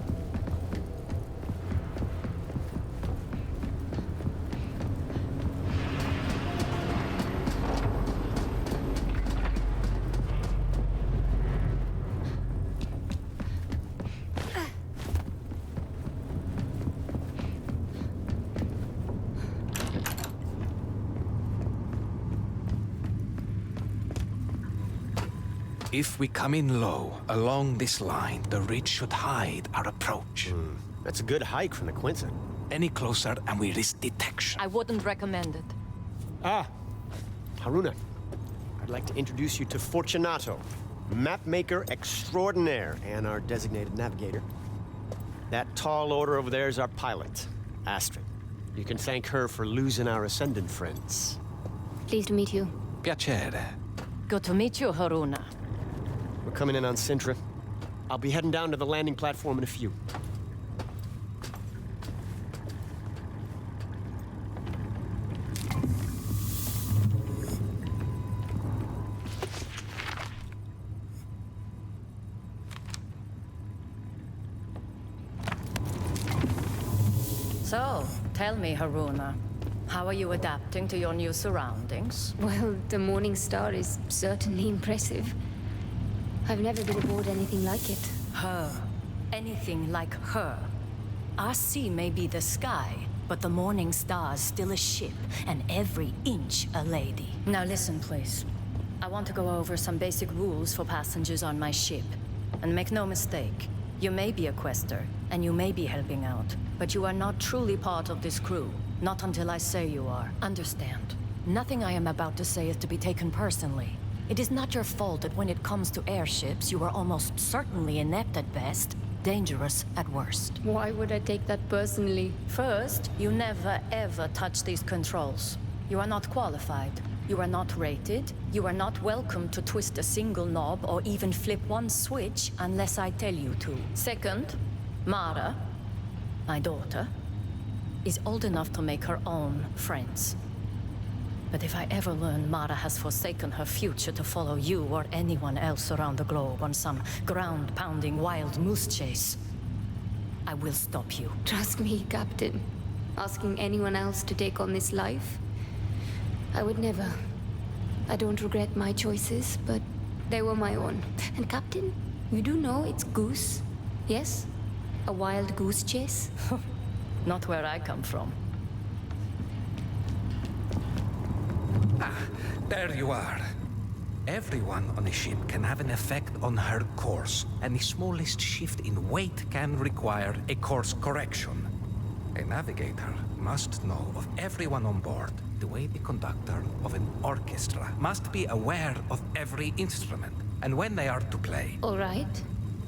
If we come in low, along this line, the ridge should hide our approach. That's a good hike from the Quinta. Any closer and we risk detection. I wouldn't recommend it. Ah, Haroona, I'd like to introduce you to Fortunato, mapmaker extraordinaire and our designated navigator. That tall order over there is our pilot, Astrid. You can thank her for losing our Ascendant friends. Pleased to meet you. Piacere. Good to meet you, Haroona. We're coming in on Sintra. I'll be heading down to the landing platform in a few. So, tell me, Haroona, how are you adapting to your new surroundings? Well, the Morning Star is certainly impressive. I've never been aboard anything like it. Her. Anything like her. Our sea may be the sky, but the Morning Star's still a ship, and every inch a lady. Now listen, please. I want to go over some basic rules for passengers on my ship. And make no mistake, you may be a Quaestor, and you may be helping out, but you are not truly part of this crew. Not until I say you are. Understand? Nothing I am about to say is to be taken personally. It is not your fault that when it comes to airships, you are almost certainly inept at best, dangerous at worst. Why would I take that personally? First, you never ever touch these controls. You are not qualified. You are not rated. You are not welcome to twist a single knob or even flip one switch unless I tell you to. Second, Mara, my daughter, is old enough to make her own friends. But if I ever learn Mara has forsaken her future to follow you or anyone else around the globe on some ground-pounding wild moose chase, I will stop you. Trust me, Captain. Asking anyone else to take on this life? I would never. I don't regret my choices, but they were my own. And Captain, you do know it's goose, yes? A wild goose chase? Not where I come from. There you are. Everyone on a ship can have an effect on her course, and the smallest shift in weight can require a course correction. A navigator must know of everyone on board, the way the conductor of an orchestra must be aware of every instrument, and when they are to play. All right.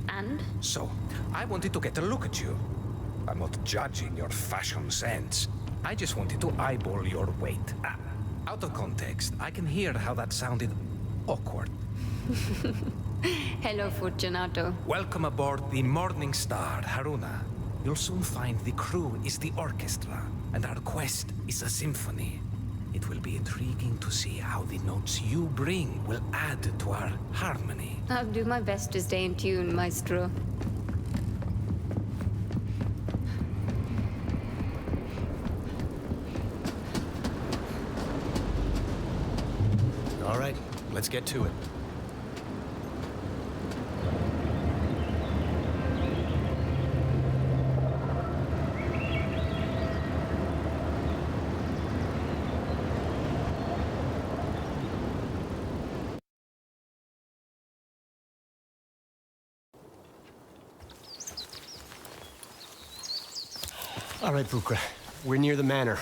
And? So, I wanted to get a look at you. I'm not judging your fashion sense. I just wanted to eyeball your weight. Out of context, I can hear how that sounded awkward. Hello, Fortunato. Welcome aboard the Morning Star, Haroona. You'll soon find the crew is the orchestra, and our quest is a symphony. It will be intriguing to see how the notes you bring will add to our harmony. I'll do my best to stay in tune, Maestro. All right, let's get to it. All right, Bukra. We're near the manor.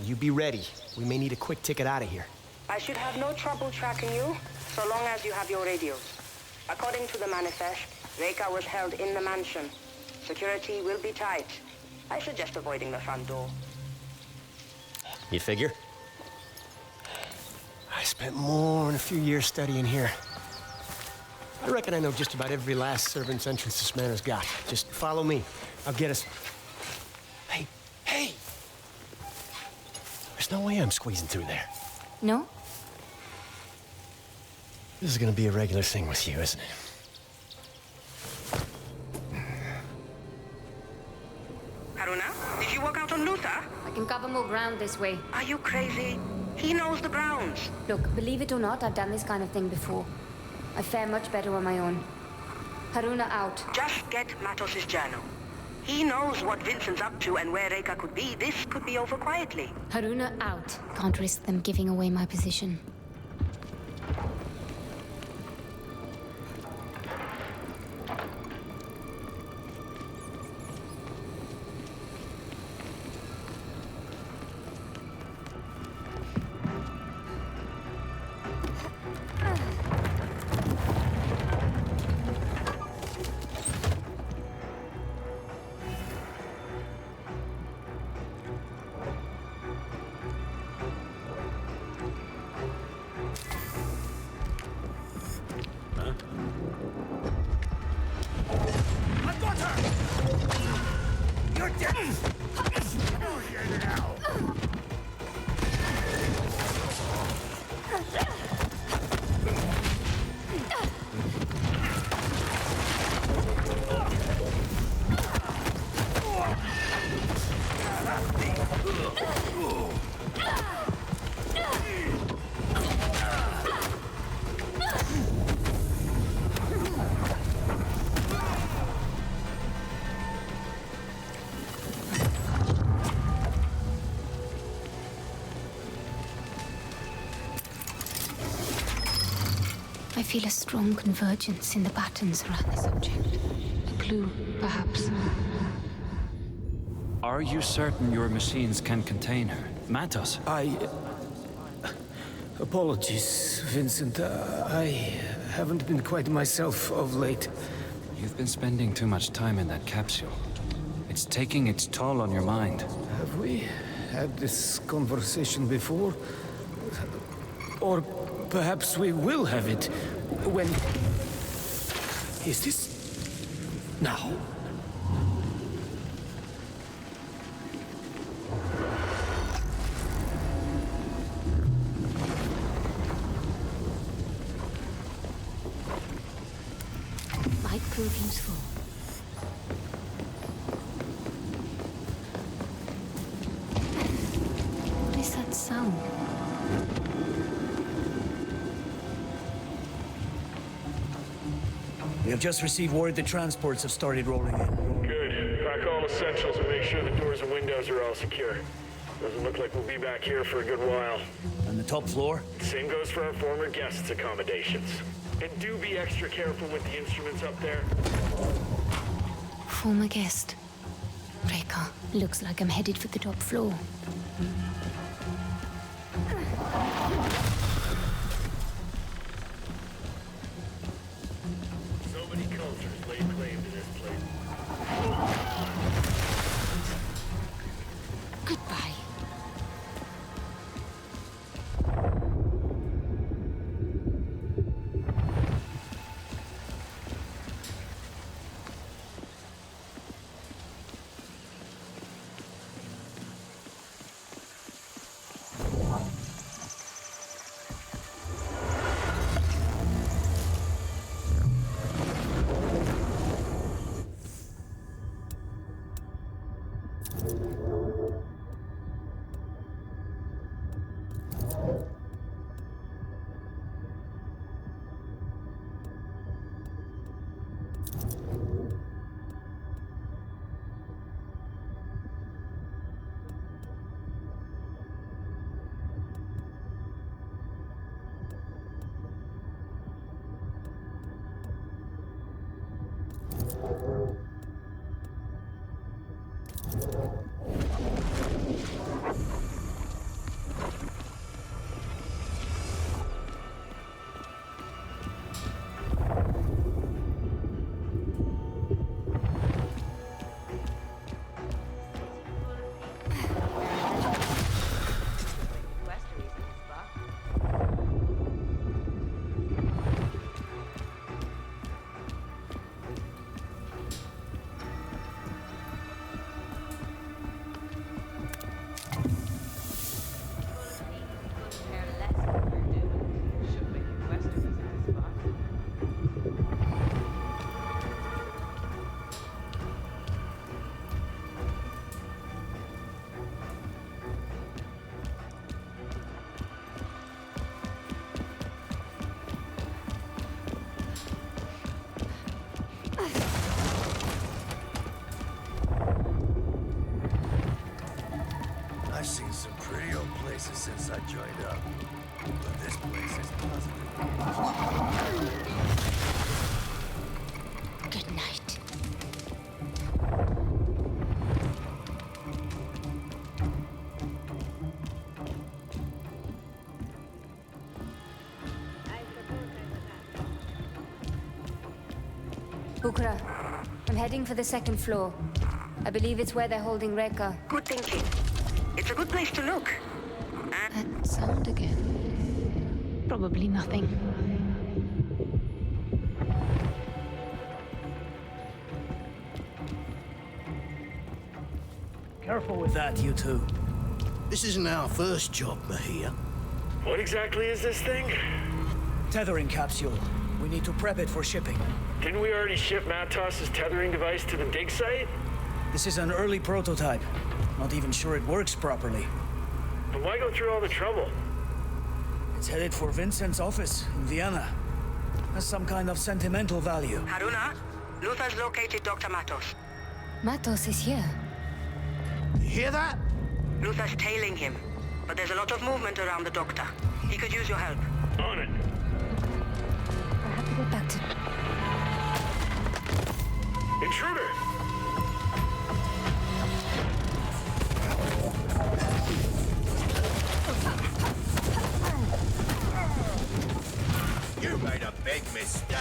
You be ready. We may need a quick ticket out of here. I should have no trouble tracking you, so long as you have your radios. According to the manifest, Reika was held in the mansion. Security will be tight. I suggest avoiding the front door. You figure? I spent more than a few years studying here. I reckon I know just about every last servant's entrance this manor's got. Just follow me. I'll get us... Hey! There's no way I'm squeezing through there. No? This is gonna be a regular thing with you, isn't it? Haroona, did you walk out on Luther? I can cover more ground this way. Are you crazy? He knows the grounds. Look, believe it or not, I've done this kind of thing before. I fare much better on my own. Haroona out. Just get Matos's journal. He knows what Vincent's up to and where Reika could be. This could be over quietly. Haroona out. Can't risk them giving away my position. I feel a strong convergence in the patterns around this object. A clue, perhaps. Are you certain your machines can contain her? Matos? Apologies, Vincent. I haven't been quite myself of late. You've been spending too much time in that capsule. It's taking its toll on your mind. Have we had this conversation before? Or perhaps we will have it when... Is this... now? Might prove useful. What is that sound? We have just received word the transports have started rolling in. Good. Pack all essentials and make sure the doors and windows are all secure. Doesn't look like we'll be back here for a good while. On the top floor? Same goes for our former guests' accommodations. And do be extra careful with the instruments up there. Former guest. Reka, looks like I'm headed for the top floor. So many cultures laid claim to this place. Goodbye. I've seen some pretty old places since I joined up. But this place is positively... Good night. Ukra, I'm heading for the second floor. I believe it's where they're holding Reka. Good thinking. It's a good place to look. That sound again. Probably nothing. Careful with that, you two. This isn't our first job, Mahia. What exactly is this thing? Tethering capsule. We need to prep it for shipping. Didn't we already ship Matos's tethering device to the dig site? This is an early prototype. Not even sure it works properly. But why go through all the trouble? It's headed for Vincent's office in Vienna. Has some kind of sentimental value. Haroona, Luther's located Dr. Matos. Matos is here. You hear that? Luther's tailing him, but there's a lot of movement around the doctor. He could use your help. On it. I have to go back to... Intruder! You made a big mistake.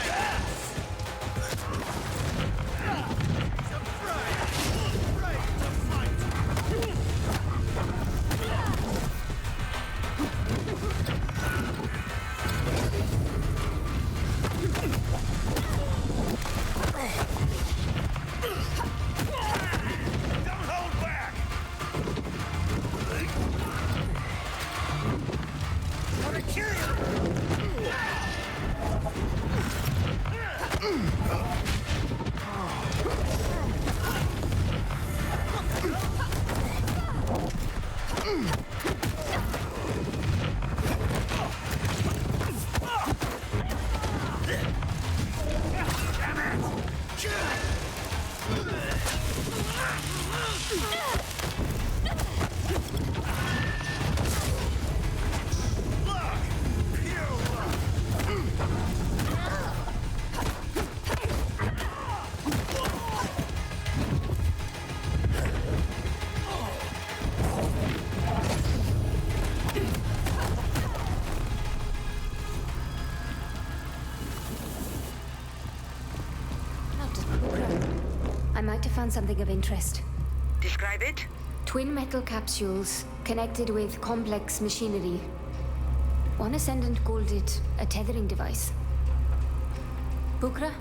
I might have found something of interest. Describe it? Twin metal capsules connected with complex machinery. One Ascendant called it a tethering device. Bukra?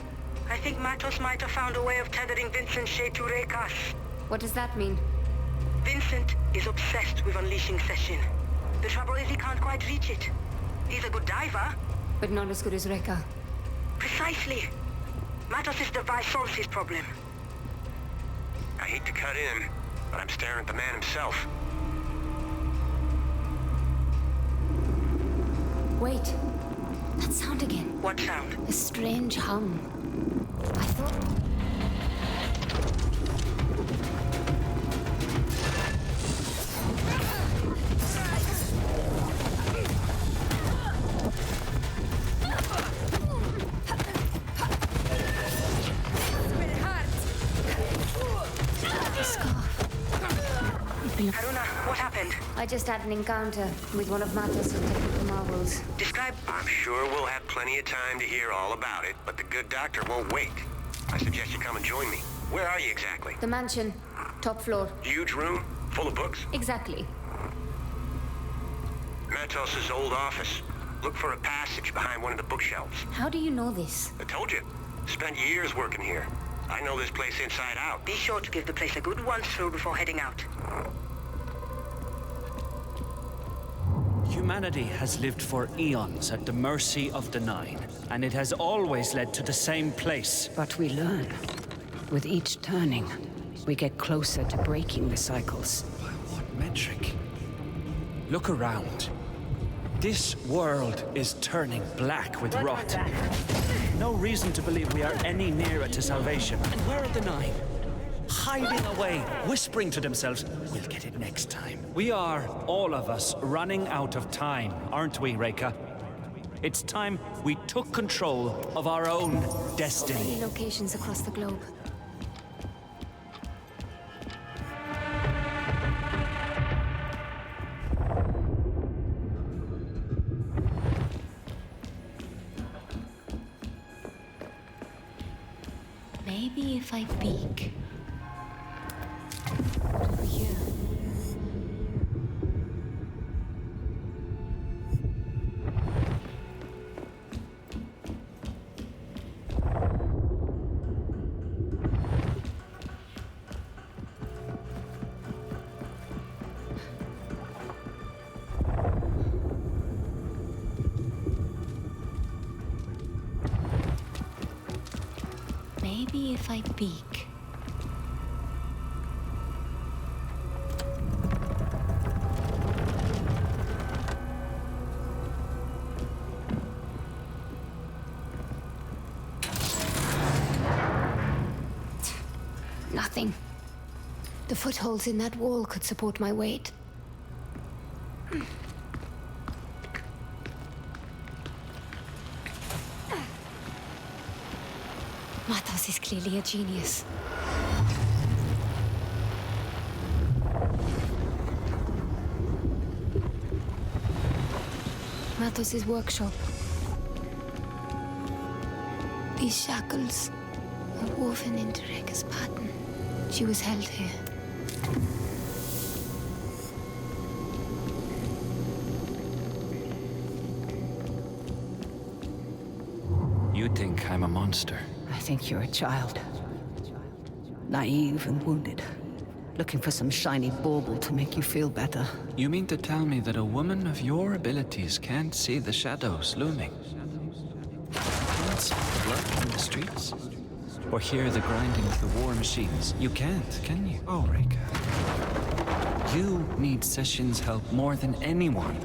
I think Matos might have found a way of tethering Vincent's shade to Rekas. What does that mean? Vincent is obsessed with unleashing Session. The trouble is he can't quite reach it. He's a good diver. But not as good as Reka. Precisely. Matos' device solves his problem. I hate to cut in, but I'm staring at the man himself. Wait. That sound again. What sound? A strange hum. I thought... Haroona, what happened? I just had an encounter with one of Matos' technical marvels. Describe... I'm sure we'll have plenty of time to hear all about it, but the good doctor won't wait. I suggest you come and join me. Where are you exactly? The mansion. Top floor. Huge room? Full of books? Exactly. Matos' old office. Look for a passage behind one of the bookshelves. How do you know this? I told you. Spent years working here. I know this place inside out. Be sure to give the place a good once-through before heading out. Humanity has lived for eons at the mercy of the Nine, and it has always led to the same place. But we learn. With each turning, we get closer to breaking the cycles. By what metric? Look around. This world is turning black with rot. No reason to believe we are any nearer to salvation. And where are the Nine? Hiding away, whispering to themselves, we'll get it next time. We are, all of us, running out of time, aren't we, Reka? It's time we took control of our own destiny. Many locations across the globe. Maybe if I peek. Over here. Maybe if I peek. Nothing. The footholds in that wall could support my weight. Matos is clearly a genius. Matos' workshop. These shackles are woven into Reka's pattern. She was held here. You think I'm a monster? I think you're a child. Naive and wounded. Looking for some shiny bauble to make you feel better. You mean to tell me that a woman of your abilities can't see the shadows looming? Can't see blood in the streets? Or hear the grinding of the war machines? You can't, can you? Oh, Reka. You need Sessions' help more than anyone.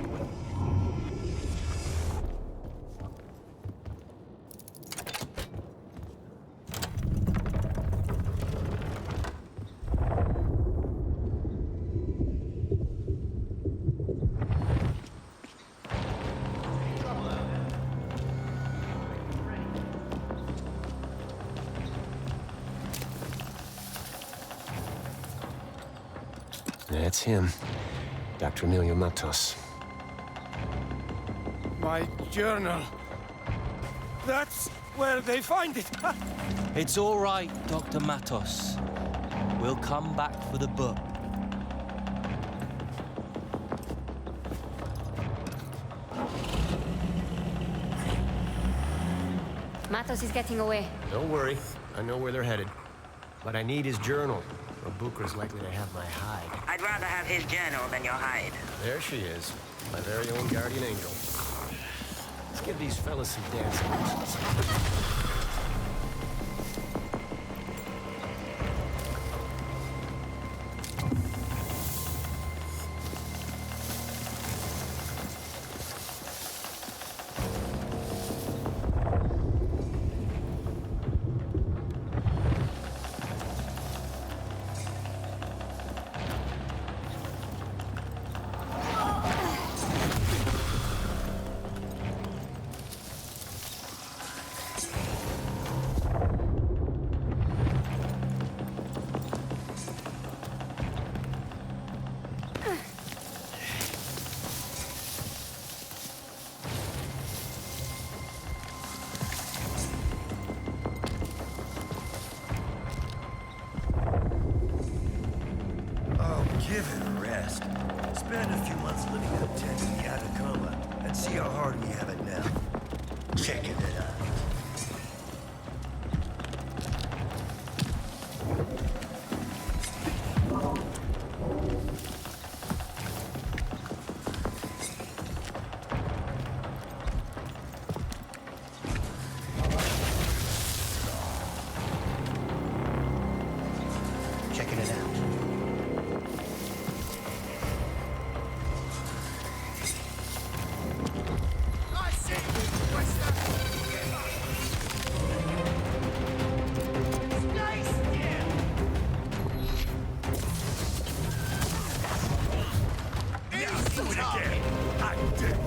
That's him. Dr. Emilio Matos. My journal. That's where they find it. It's all right, Dr. Matos. We'll come back for the book. Matos is getting away. Don't worry. I know where they're headed. But I need his journal, or Booker's likely to have my hide. I'd rather have his journal than your hide. There she is. My very own guardian angel. Let's give these fellas some dancing lessons. Give it a rest. Spend a few months living in a tent in the Atacama and see how hard we have it now. Checking it out. Checking it out. I see you, Quaestor! Nice! Yeah! Easy target! I did!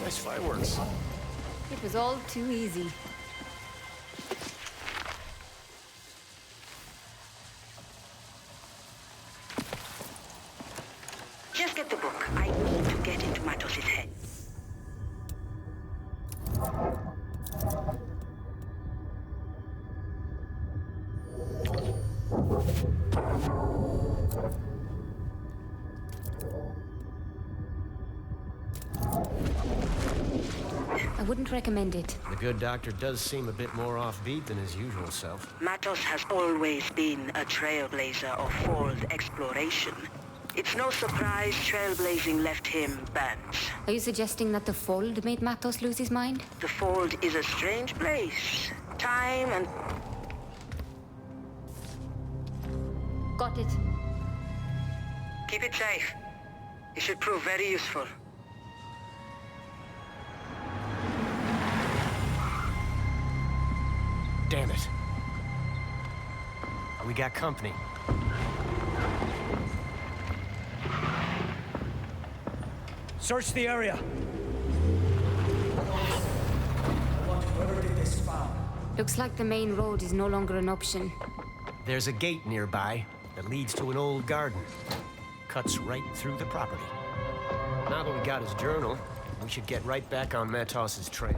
Nice fireworks. It was all too easy. Just get the book. I need to get into Matos's head. I wouldn't recommend it. The good doctor does seem a bit more offbeat than his usual self. Matos has always been a trailblazer of fold exploration. It's no surprise trailblazing left him burnt. Are you suggesting that the Fold made Matos lose his mind? The Fold is a strange place. Time and... Got it. Keep it safe. It should prove very useful. Damn it. We got company. Search the area. Looks like the main road is no longer an option. There's a gate nearby that leads to an old garden. cuts right through the property. Now that we got his journal, we should get right back on Matos's trail.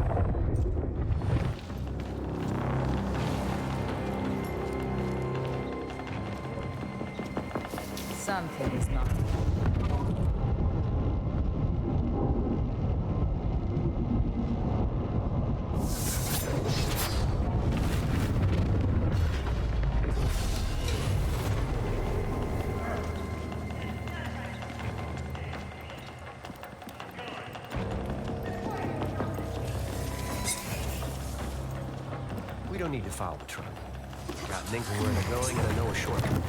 Something is not. We don't need to follow the truck. Got an inkling where they're going, and I know a shortcut.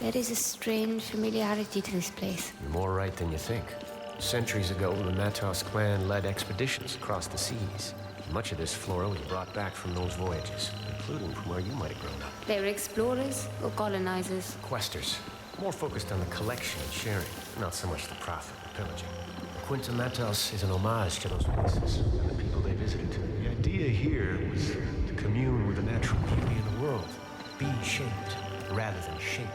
There is a strange familiarity to this place. You're more right than you think. Centuries ago, the Matos clan led expeditions across the seas. Much of this flora was brought back from those voyages, including from where you might have grown up. They were explorers or colonizers? Quaestors. More focused on the collection and sharing, not so much the profit and pillaging. Quinta Matos is an homage to those places and the people they visited. The idea here was to commune with the natural beauty of the world. Be shaped rather than shaped.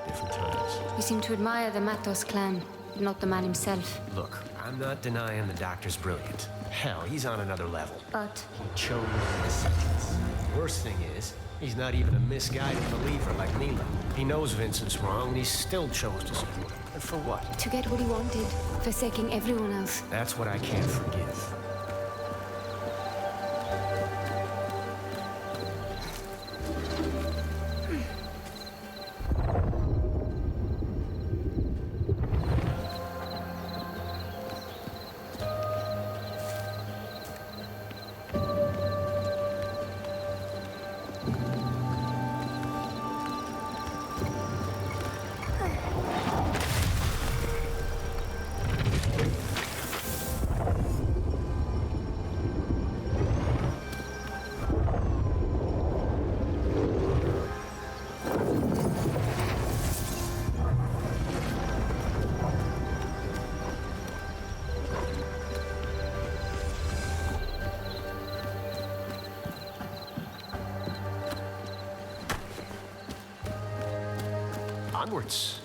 Different times. You seem to admire the Matos clan, but not the man himself. Look, I'm not denying the doctor's brilliant. Hell, he's on another level. But he chose Ascendants. Worst thing is, he's not even a misguided believer like Mila. He knows Vincent's wrong, and he still chose to support him. And for what? to get what he wanted, forsaking everyone else. That's what I can't forgive. Onwards.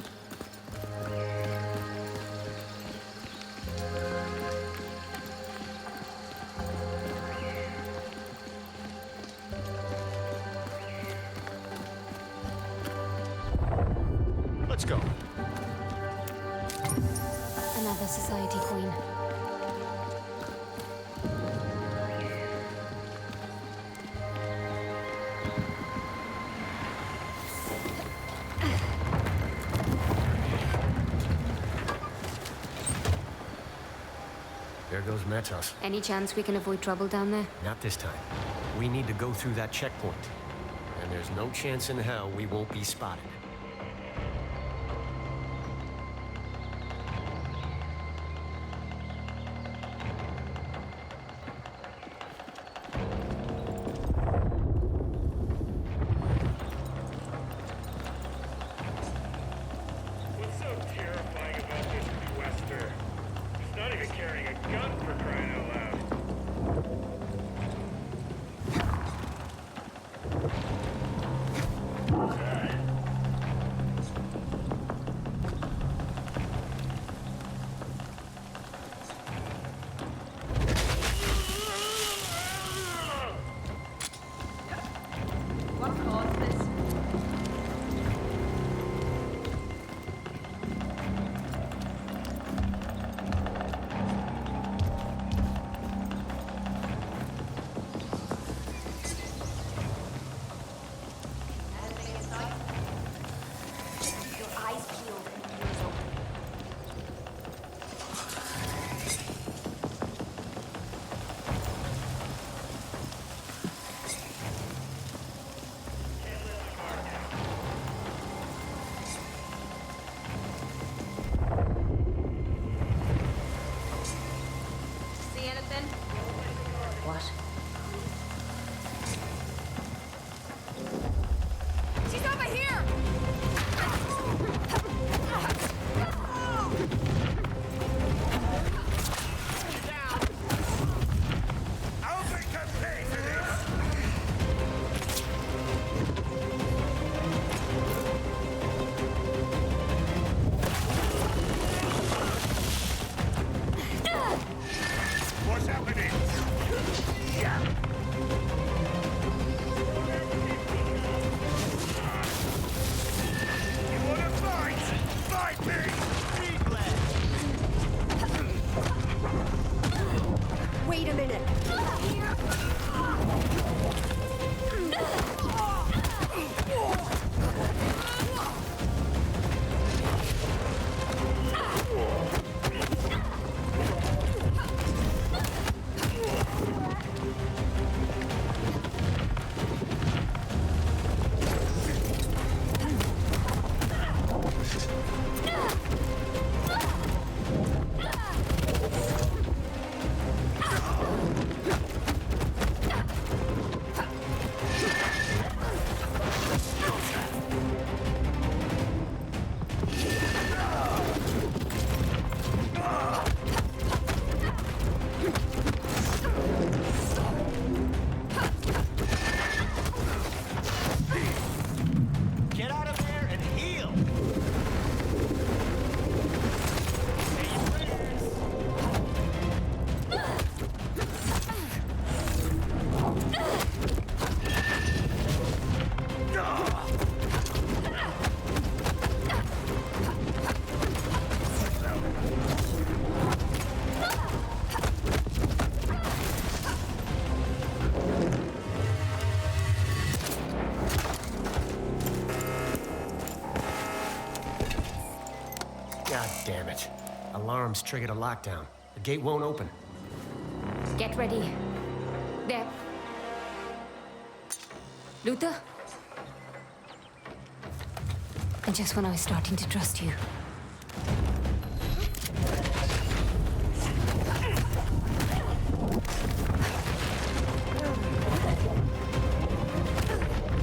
Let's go. Another society queen. There goes Matos. Any chance we can avoid trouble down there? Not this time. We need to go through that checkpoint. And there's no chance in hell we won't be spotted. What's so terrifying about this Quaestor? He's not even carrying a gun, for crying out loud. damn it. Alarms triggered a lockdown. The gate won't open. Get ready. There. Luther? And just when I was starting to trust you.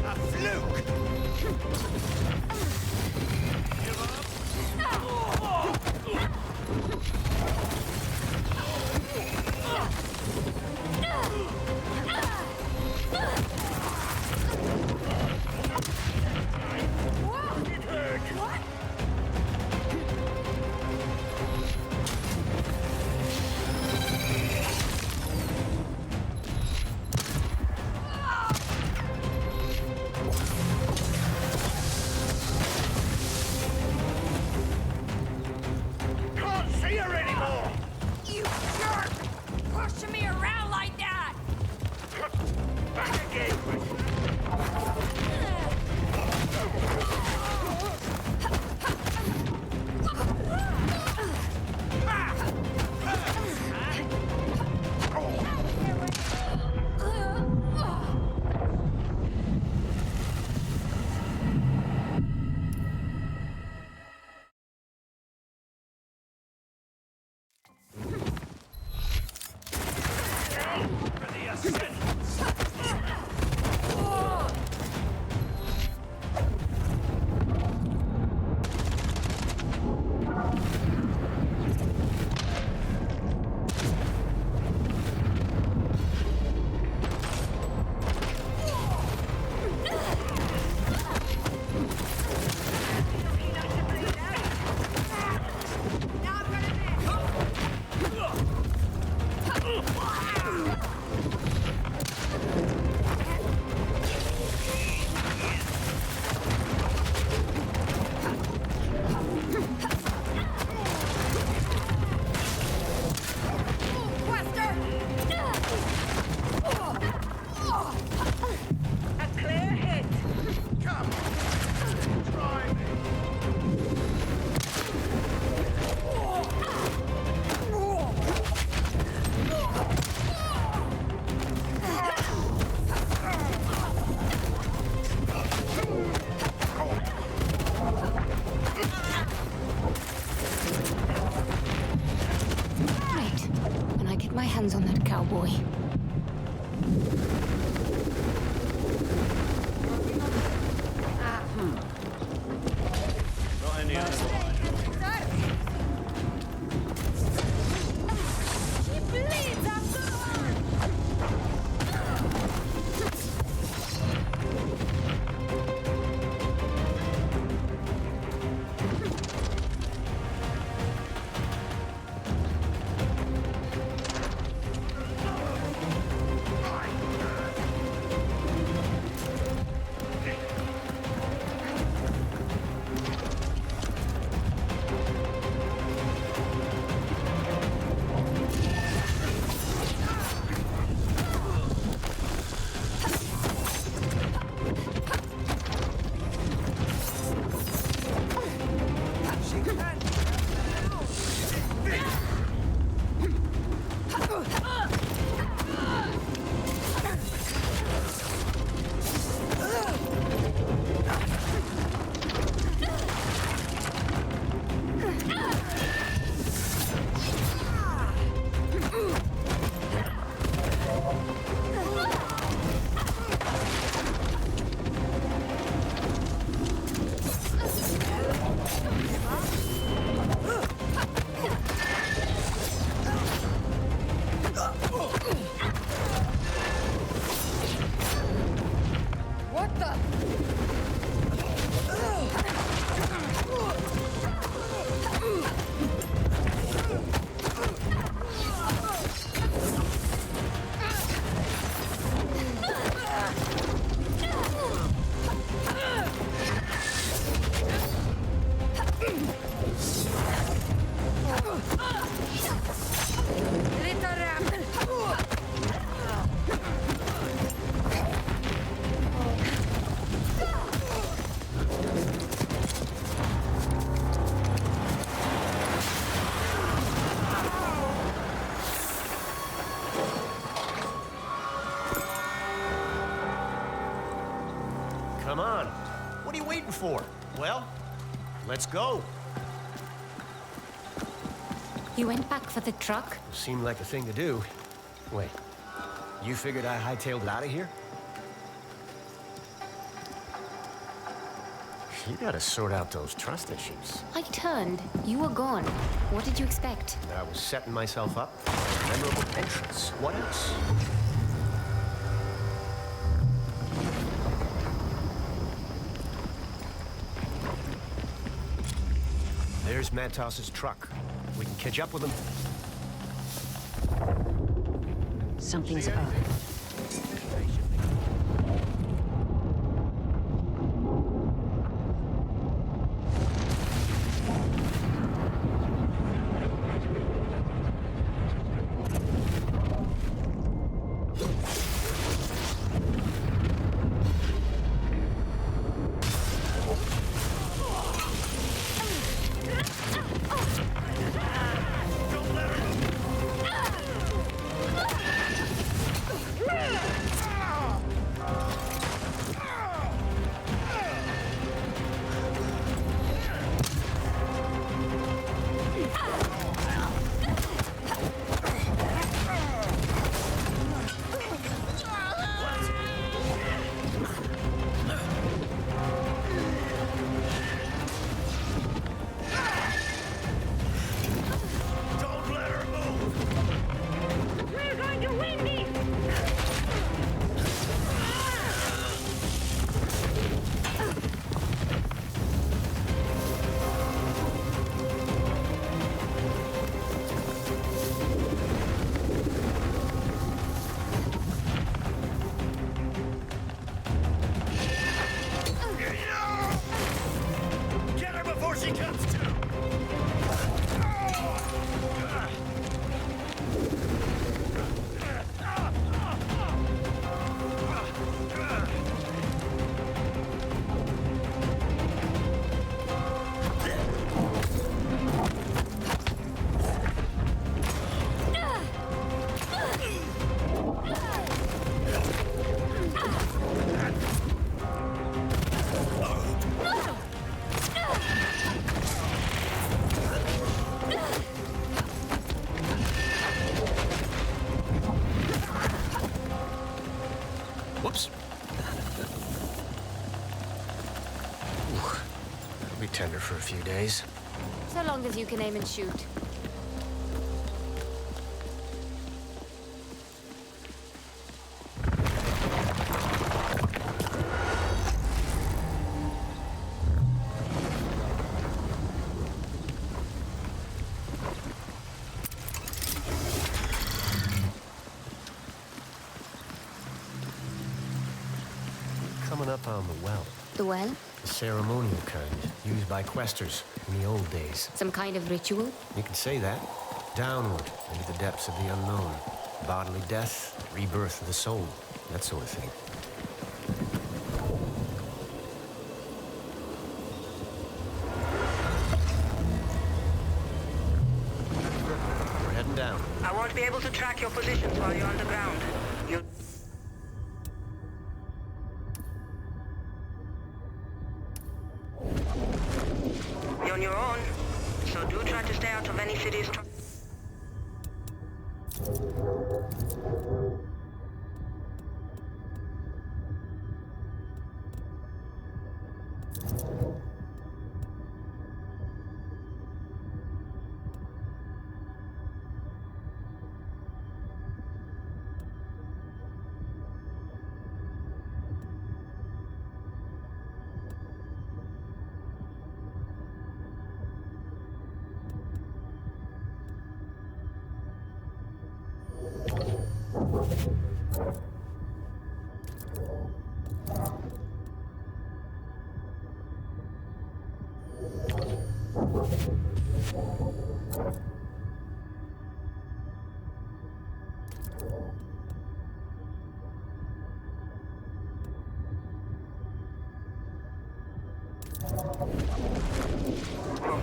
A fluke! Can't see her anymore! You jerk! Pushing me around like that! Back again! For the Ascendants! Quaestor! A clear hit! Come! Try me! Right. When I get my hands on that cowboy. Not any other She bleeds after all! What the? Little ram. Come on. What are you waiting for? Well, let's go. You went back for the truck? Seemed like the thing to do. Wait, you figured I hightailed it out of here? You gotta sort out those trust issues. I turned. You were gone. What did you expect? I was setting myself up for a memorable entrance. What else? There's Matos's truck. We can catch up with him. Something's up. Whoops. It'll be tender for a few days. So long as you can aim and shoot. Coming up on the well. The well? The ceremonial kind, used by Quaestors in the old days. Some kind of ritual? You can say that. Downward into the depths of the unknown. Bodily death, rebirth of the soul, that sort of thing. We're heading down. I won't be able to track your positions while you're underground. You'll... You're on your own, so do try to stay out of any cities.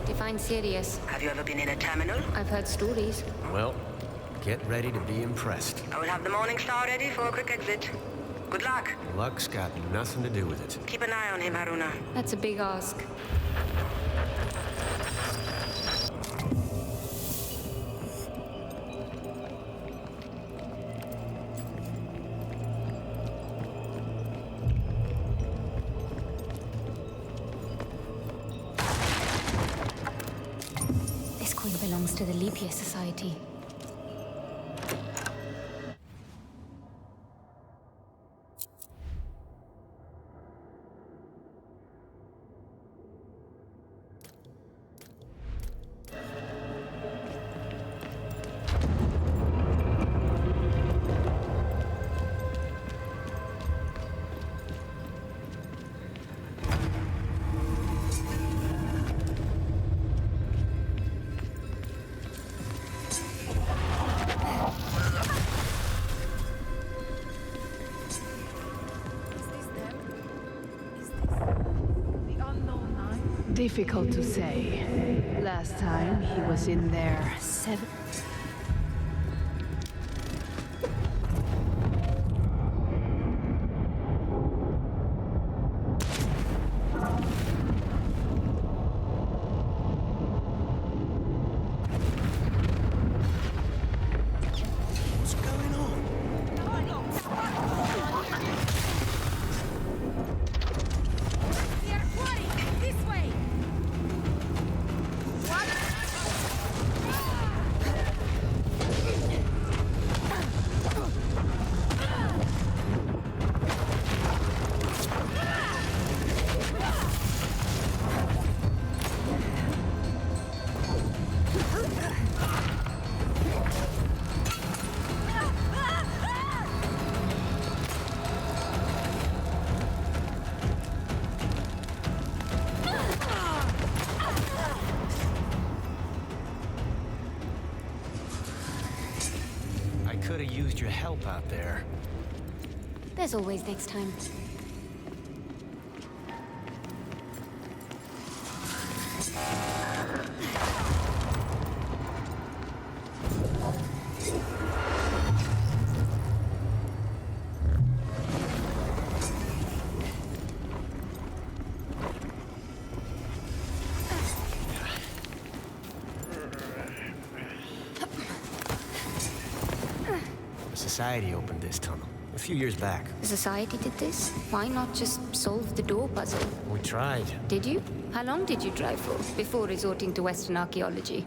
Define serious. Have you ever been in a terminal? I've heard stories. Well, get ready to be impressed. I will have the Morning Star ready for a quick exit. Good luck. Luck's got nothing to do with it. Keep an eye on him, Haroona. That's a big ask. This coin belongs to the Leap Year Society. Difficult to say. Last time he was in there 7... Could have used your help out there. There's always next time. Society opened this tunnel a few years back. The Society did this? Why not just solve the door puzzle? We tried. Did you? How long did you try for, before resorting to Western archaeology?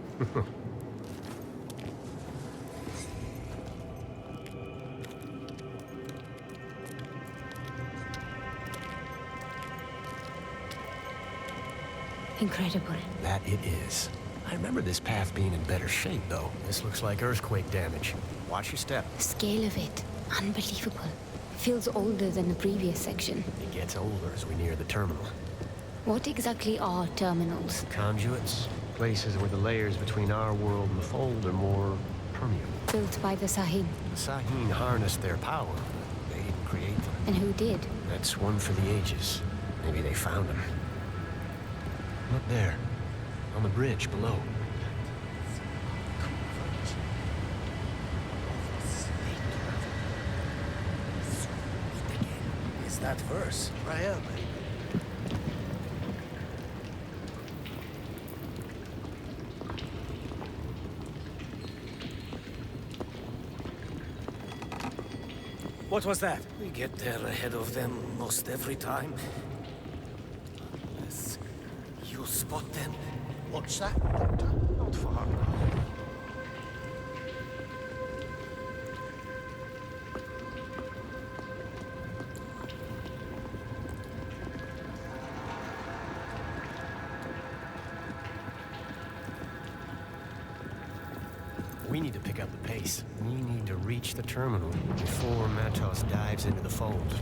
Incredible. That it is. I remember this path being in better shape, though. This looks like earthquake damage. Watch your step. The scale of it, unbelievable. Feels older than the previous section. It gets older as we near the terminal. What exactly are terminals? Conduits. Places where the layers between our world and the Fold are more permeable. Built by the Sahin. The Sahin harnessed their power, but they didn't create them. And who did? That's one for the ages. Maybe they found them. Look there. On the bridge below. Is that verse? Prayer, maybe. What was that? We get there ahead of them most every time. Unless you spot them. What's that, Doctor? Not far. We need to pick up the pace. We need to reach the terminal before Matos dives into the Fold.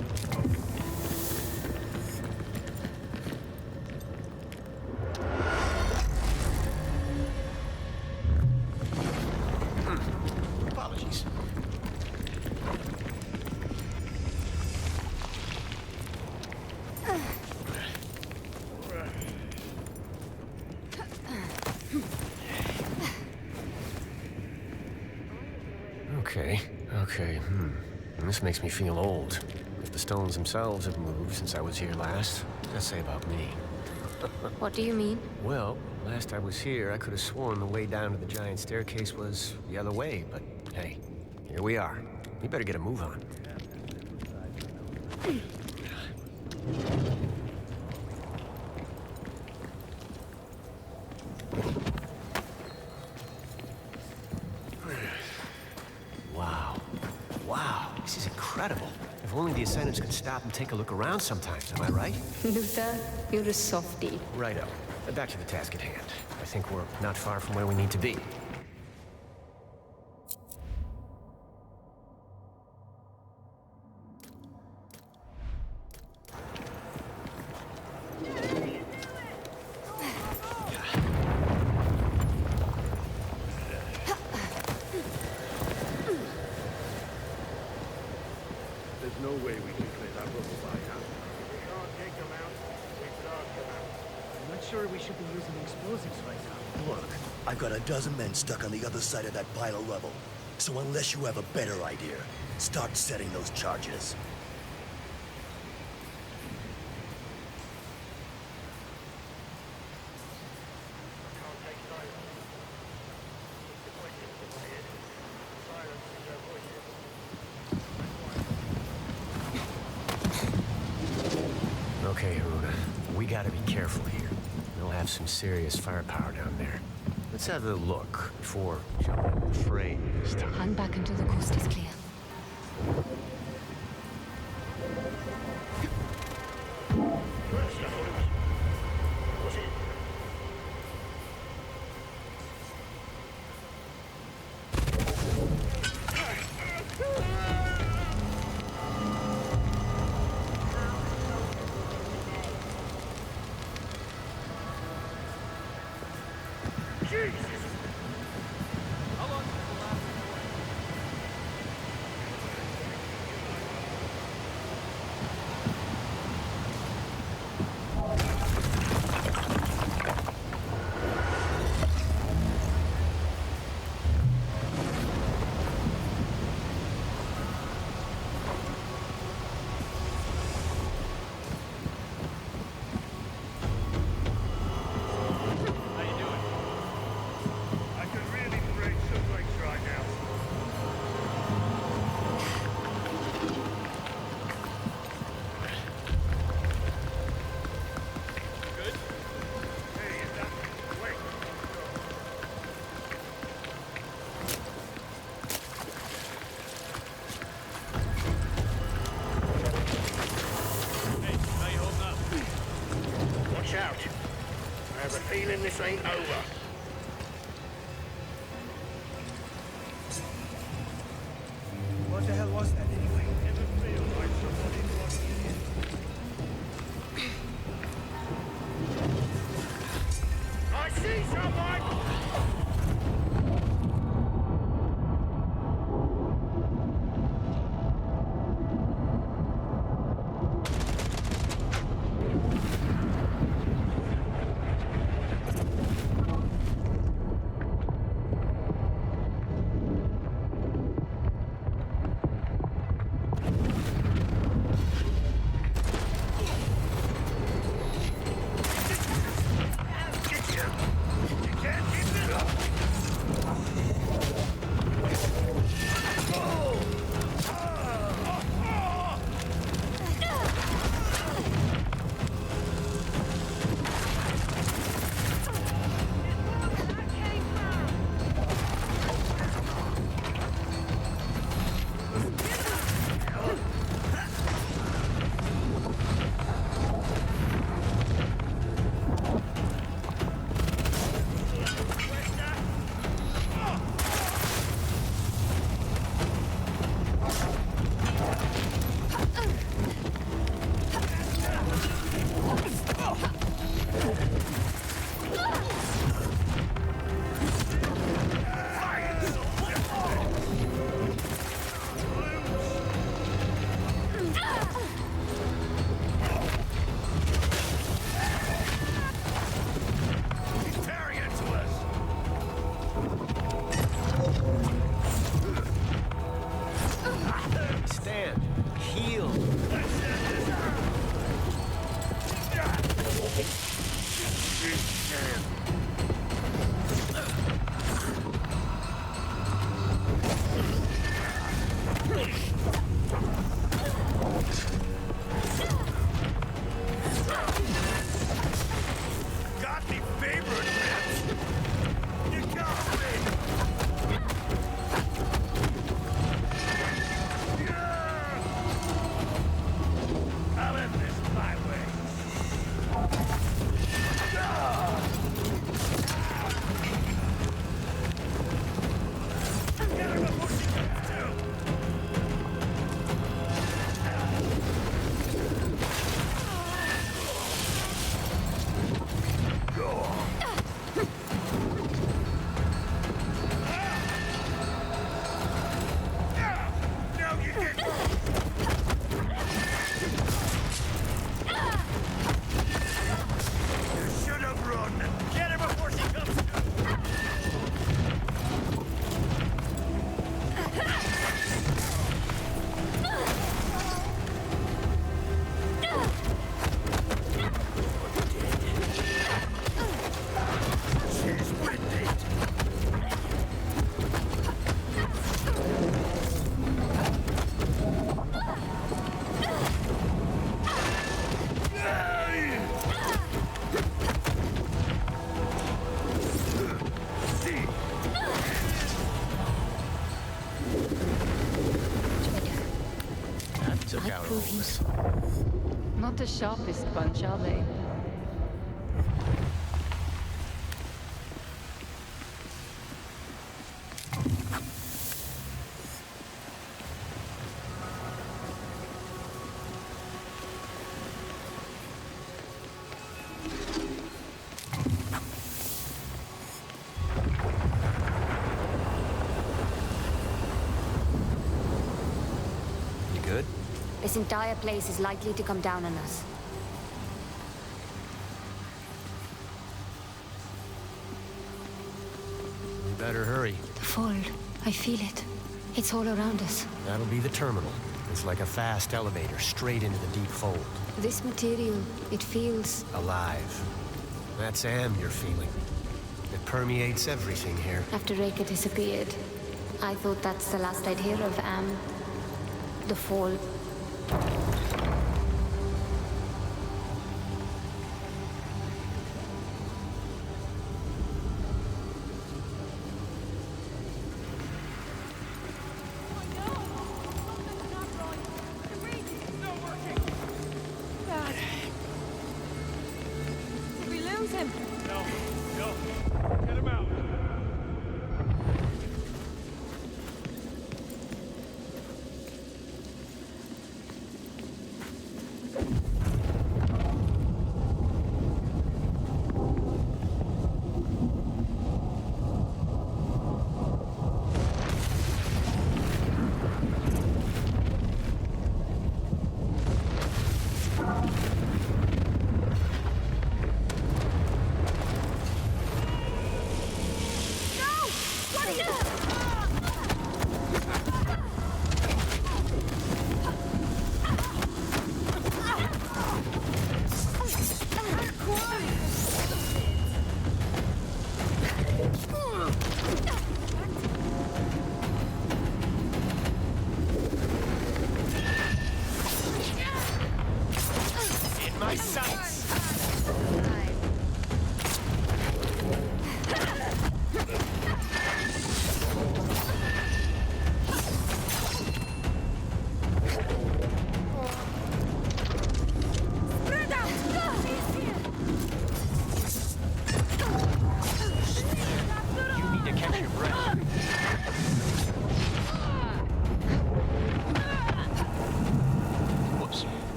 Apologies. Okay. This makes me feel old. If the stones themselves have moved since I was here last, what does that say about me? What do you mean? Well, last I was here, I could have sworn the way down to the giant staircase was the other way, but hey, here we are. We better get a move on. Wow. Wow, this is incredible. If only the Ascendants could stop and take a look around sometimes, am I right? Luther, you're a softie. Righto. Back to the task at hand. I think we're not far from where we need to be. There's no way we can clear that rubble by hand. We can't take them out. We blast them out. I'm not sure we should be using explosives right now. Look, I've got a dozen men stuck on the other side of that pile of rubble. So unless you have a better idea, start setting those charges. Okay, Haroona. We gotta be careful here. They'll have some serious firepower down there. Let's have a look before jumping in the fray this time. Hang back until the coast is clear. Watch out. I have a feeling this ain't over. What the hell was that anyway? Never feel like somebody watching you. I see someone! the sharpest bunch, are they? This entire place is likely to come down on us. We better hurry. The fold. I feel it. It's all around us. That'll be the terminal. It's like a fast elevator straight into the deep fold. This material, it feels... alive. That's Am you're feeling. It permeates everything here. After Reka disappeared, I thought that's the last I'd hear of Am. The fall.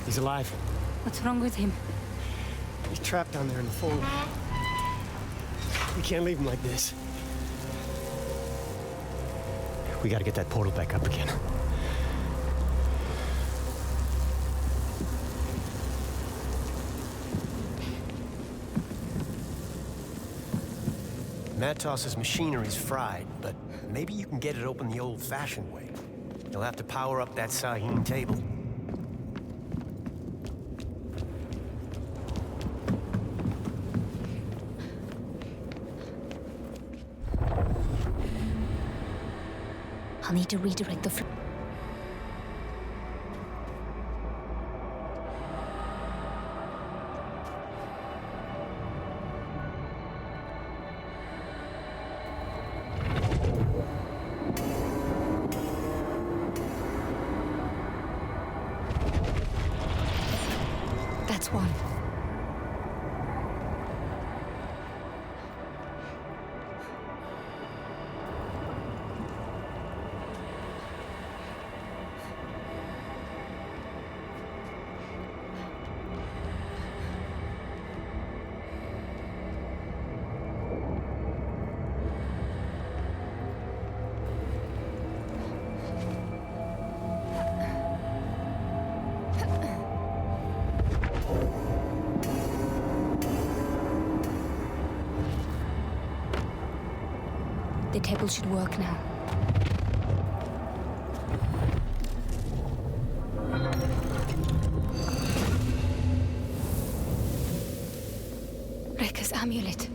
He's alive. What's wrong with him? He's trapped down there in the fold. We can't leave him like this. We gotta get that portal back up again. Matos's machinery's fried, but maybe you can get it open the old-fashioned way. You'll have to power up that Sahine table. I'll need to redirect the That's one. The table should work now. Reka's amulet.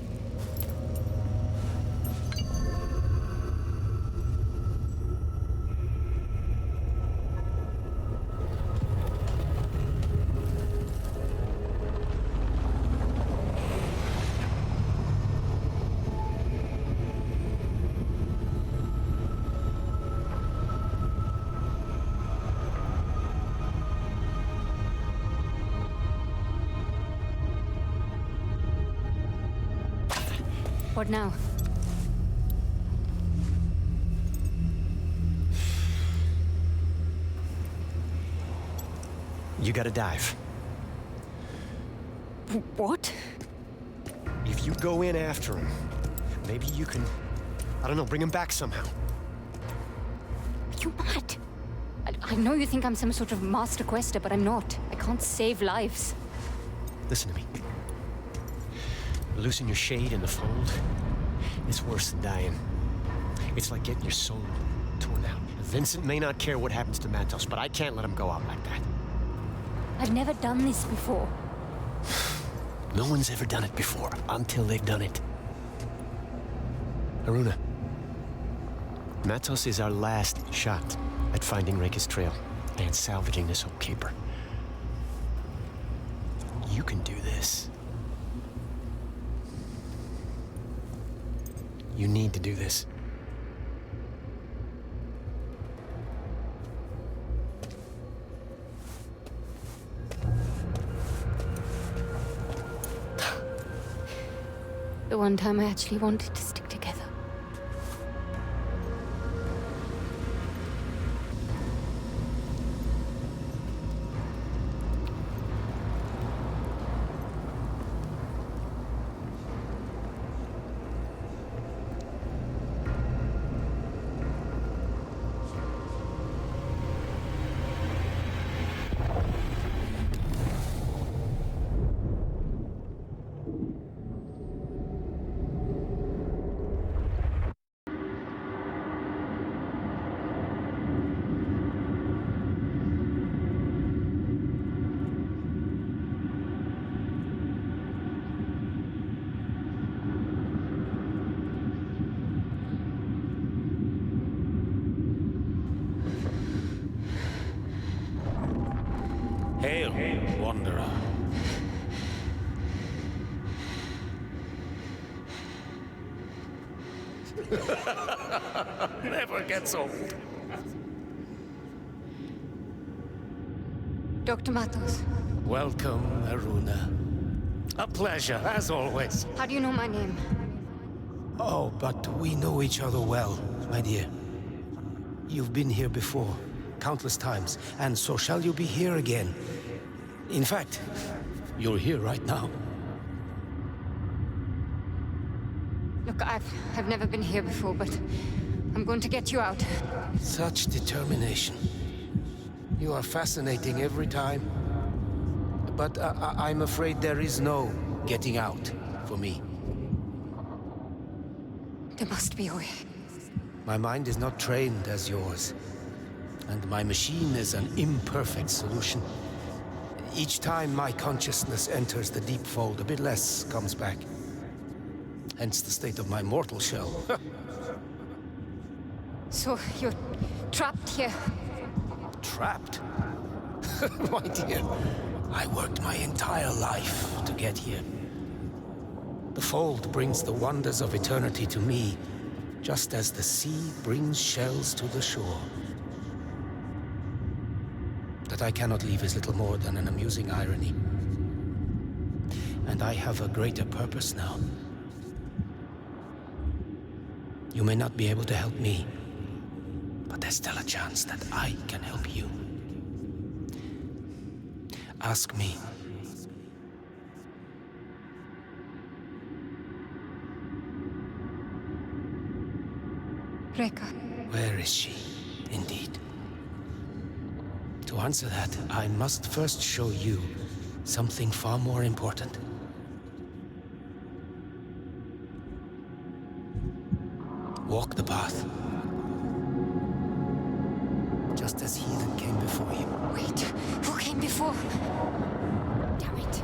What now? You gotta dive. What? If you go in after him, maybe you can, I don't know, bring him back somehow. Are you mad? I know you think I'm some sort of master quester, but I'm not. I can't save lives. Listen to me. Losing your shade in the fold, it's worse than dying. It's like getting your soul torn out. Vincent may not care what happens to Matos, but I can't let him go out like that. I've never done this before. No one's ever done it before, until they've done it. Haroona, Matos is our last shot at finding Reika's trail and salvaging this old caper. You can do this. You need to do this. The one time I actually wanted to stick together. Hail, Wanderer. Never gets old. Dr. Matos, Welcome, Haroona. A pleasure, as always. how do you know my name? Oh, but we know each other well, my dear. You've been here before, countless times, and so shall you be here again. In fact, you're here right now. Look, I've never been here before, but I'm going to get you out. Such determination. You are fascinating every time. But I'm afraid there is no getting out for me. There must be a way. My mind is not trained as yours. And my machine is an imperfect solution. Each time my consciousness enters the deep fold, a bit less comes back. Hence the state of my mortal shell. So you're trapped here? Trapped? My dear, I worked my entire life to get here. The fold brings the wonders of eternity to me, just as the sea brings shells to the shore. That I cannot leave is little more than an amusing irony. And I have a greater purpose now. You may not be able to help me, but there's still a chance that I can help you. Ask me. Reika. Where is she, indeed? To answer that, I must first show you something far more important. Walk the path. Just as he that came before you. Wait, who came before? Damn it.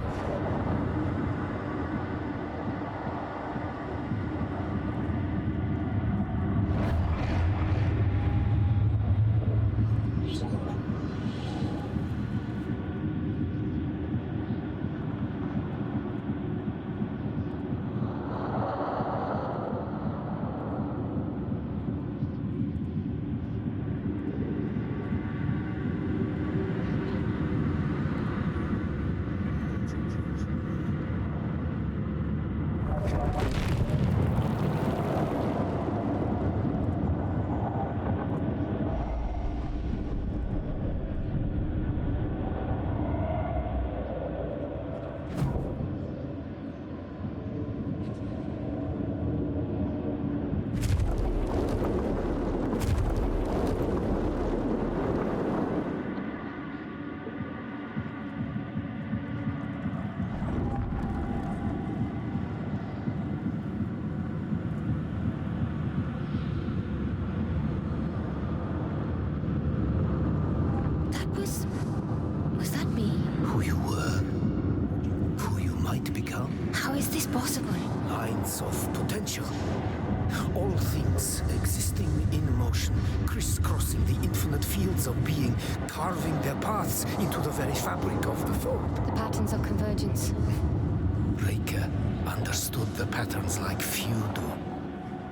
possible? Lines of potential. All things existing in motion, crisscrossing the infinite fields of being, carving their paths into the very fabric of the fold. The patterns of convergence. Reika understood the patterns like few do.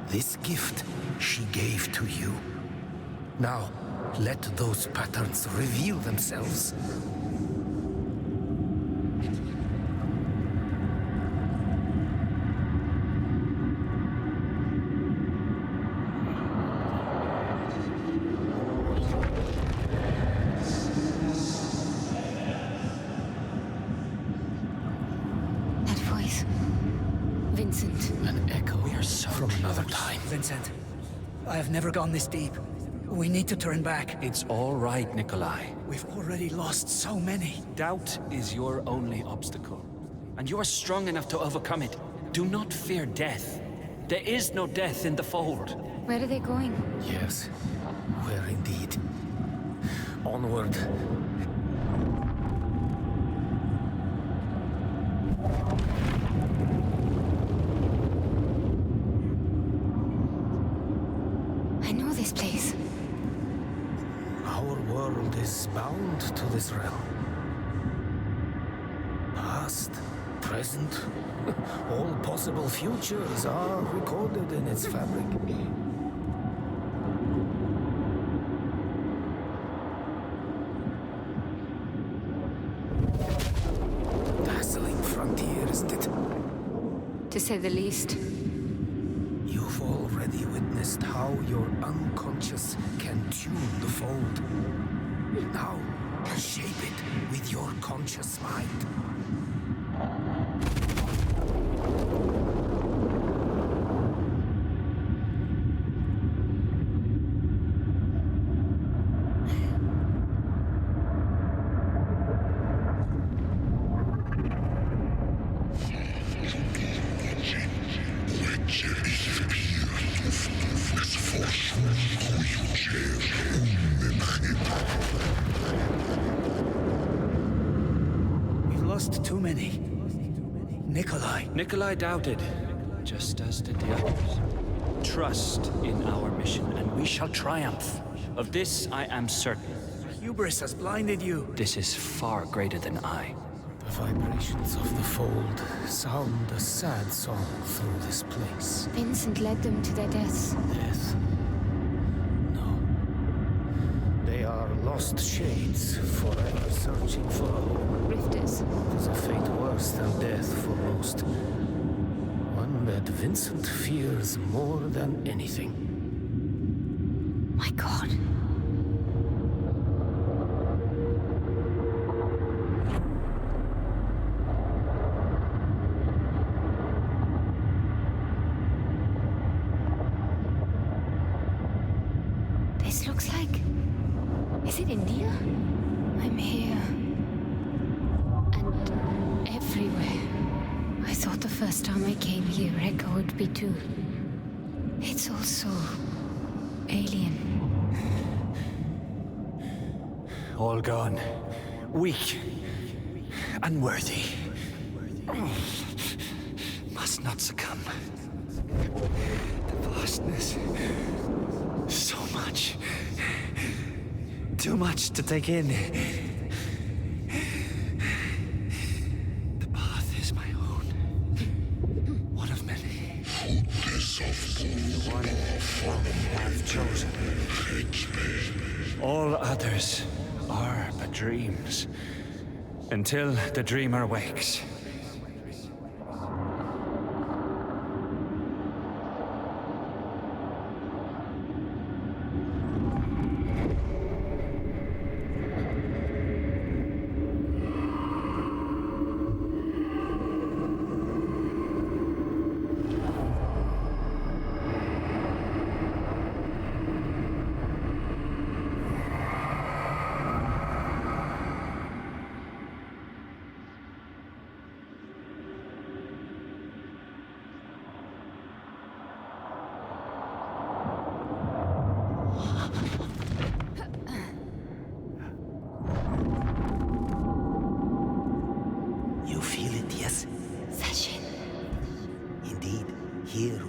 This gift she gave to you. Now, let those patterns reveal themselves. That voice. Vincent. An echo from another time. Vincent, I have never gone this deep. We need to turn back. It's all right, Nikolai. We've already lost so many. Doubt is your only obstacle, and you are strong enough to overcome it. Do not fear death. There is no death in the fold. Where are they going? Yes, where indeed. Onward. I know this place. Our world is bound to this realm. Past, present, all possible futures are recorded in its fabric. Dazzling frontier, isn't it? To say the least. You've already witnessed how your unconscious can tune the fold. Now, shape it with your conscious mind. We've lost too many. Nikolai doubted, just as did the others. Trust in our mission, and we shall triumph. Of this I am certain. Hubris has blinded you. This is far greater than I. The vibrations of the fold sound a sad song through this place. Vincent led them to their deaths. Death? No. They are lost shades, forever searching for a home. Rifters. It is a fate worse than death for most. One that Vincent fears more than anything. My God. This looks like... Is it India? I'm here. And everywhere. I thought the first time I came here, Rekka would be too. It's all so... alien. All gone. Weak. Unworthy. Must not succumb. The vastness. So much. Too much to take in. The path is my own. One of many. The one I have chosen. All others are but dreams. Until the dreamer wakes.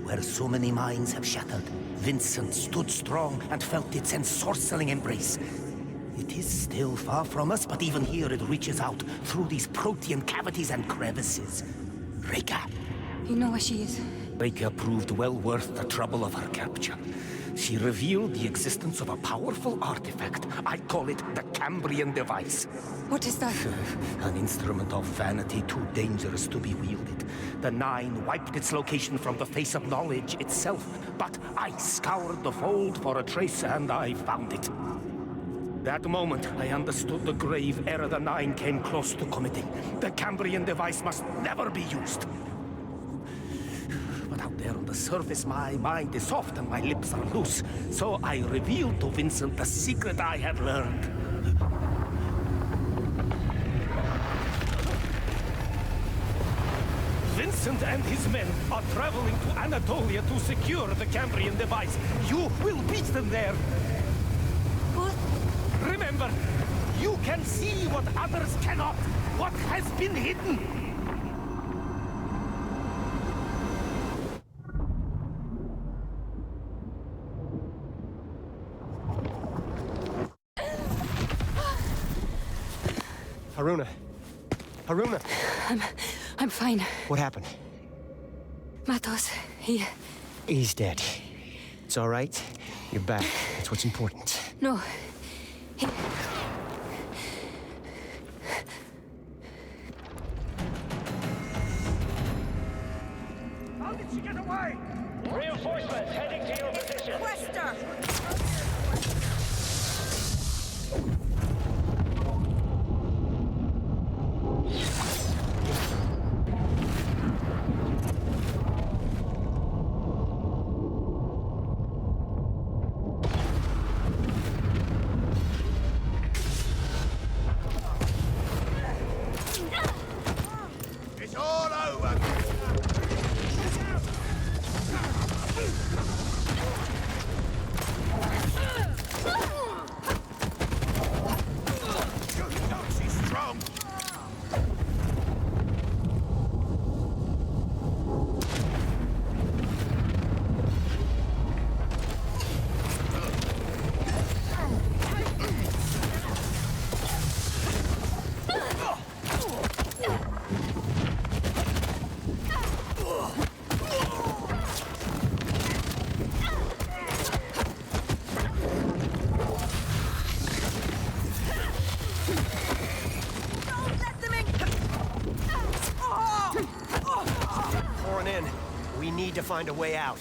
where so many minds have shattered, Vincent stood strong and felt its ensorceling embrace. It is still far from us, but even here it reaches out through these protean cavities and crevices. Reka. You know where she is? Reka proved well worth the trouble of her capture. She revealed the existence of a powerful artifact. I call it the Cambrian device. What is that? An instrument of vanity too dangerous to be wielded. The Nine wiped its location from the face of knowledge itself, but I scoured the fold for a trace and I found it. That moment, I understood the grave error the Nine came close to committing. The Cambrian device must never be used. But out there on the surface, my mind is soft and my lips are loose. So I revealed to Vincent the secret I had learned. Vincent and his men are traveling to Anatolia to secure the Cambrian device. You will beat them there. What? Remember, you can see what others cannot. What has been hidden. Haroona. Haroona! I'm fine. What happened? Matos, He's dead. It's all right. You're back. That's what's important. No. How did she get away? Reinforcements heading to your position. Quaestor! It's all over. Good dog, she's strong. Pouring in. We need to find a way out.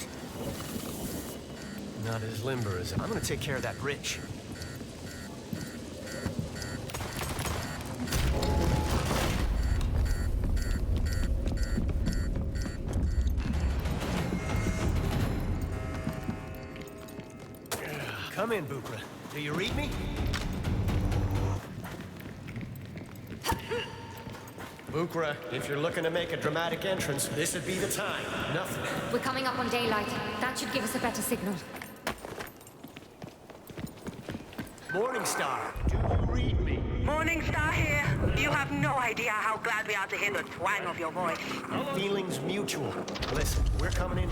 Not as limber as... I'm gonna take care of that bridge. Come in, Bukra. Do you read me? Bukra, if you're looking to make a dramatic entrance, this would be the time. Nothing. We're coming up on daylight. That should give us a better signal. Morning Star, do you read me? Morning Star here. You have no idea how glad we are to hear the twang of your voice. Feelings mutual. Listen, we're coming in.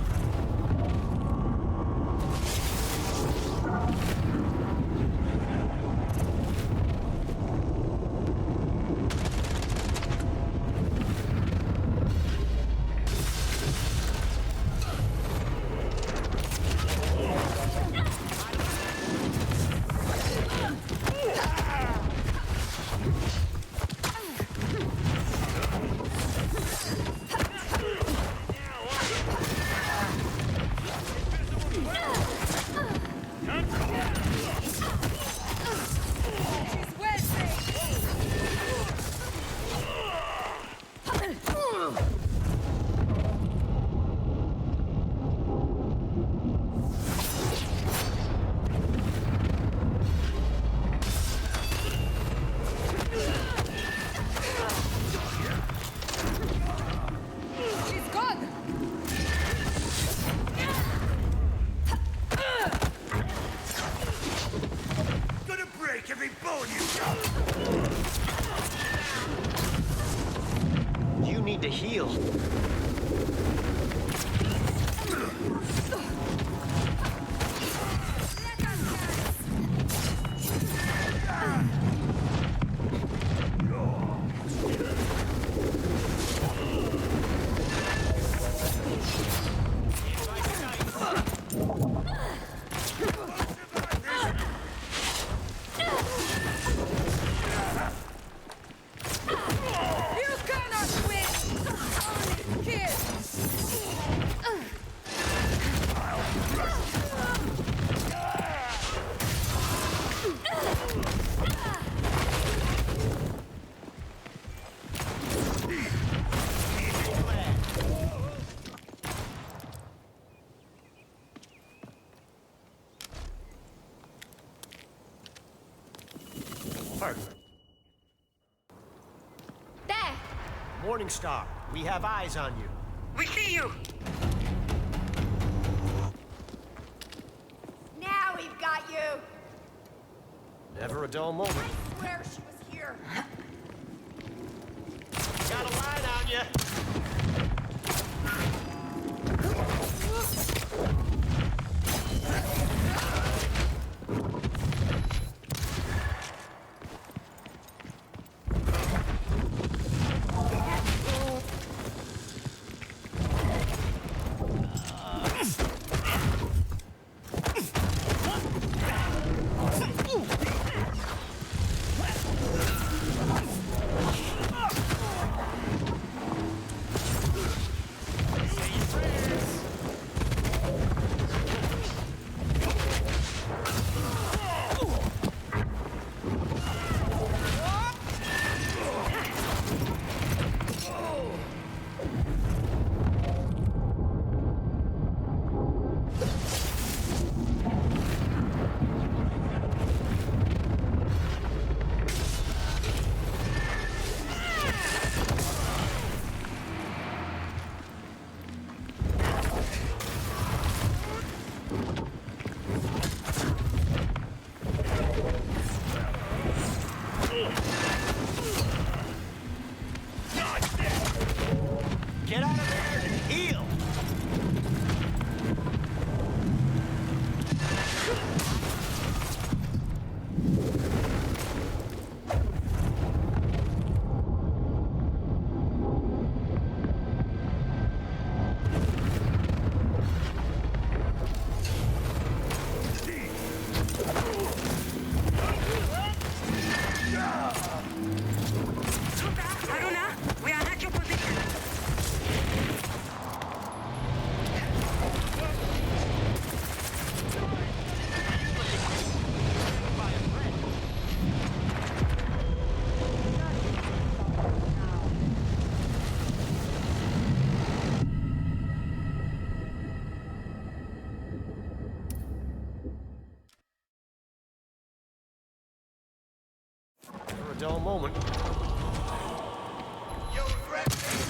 You need to heal. apart. There! Morning Star, we have eyes on you. We see you! Now we've got you! Never a dull moment. I swear she was here! Got a line on you. Get out of there and heal! Haroona, we are at your position. For a dull moment. You'll regret this.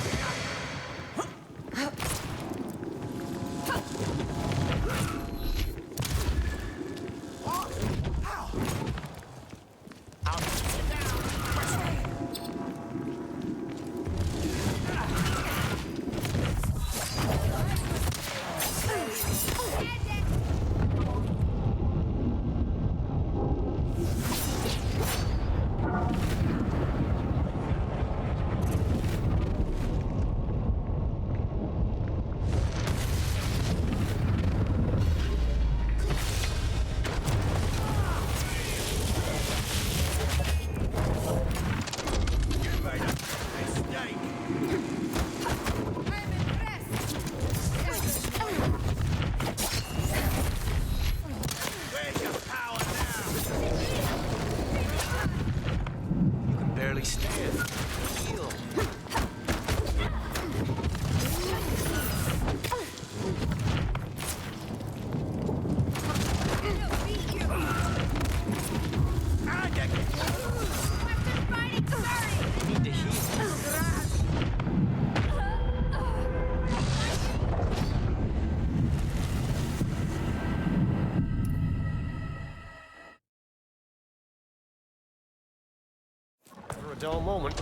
For a dull moment.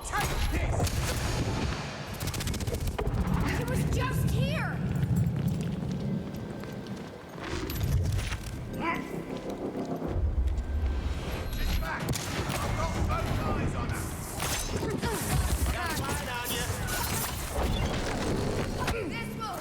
Take this! He was just here! She's back. I've got both eyes on her. Got a line on you. This will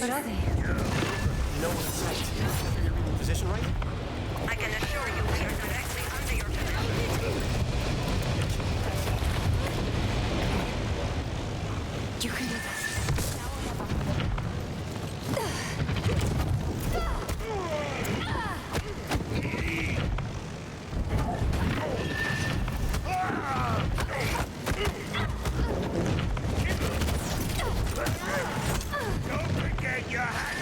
What are they? You know what it's like. Position right? I can assure you we are directly under your command. You can do this. Don't forget your hand.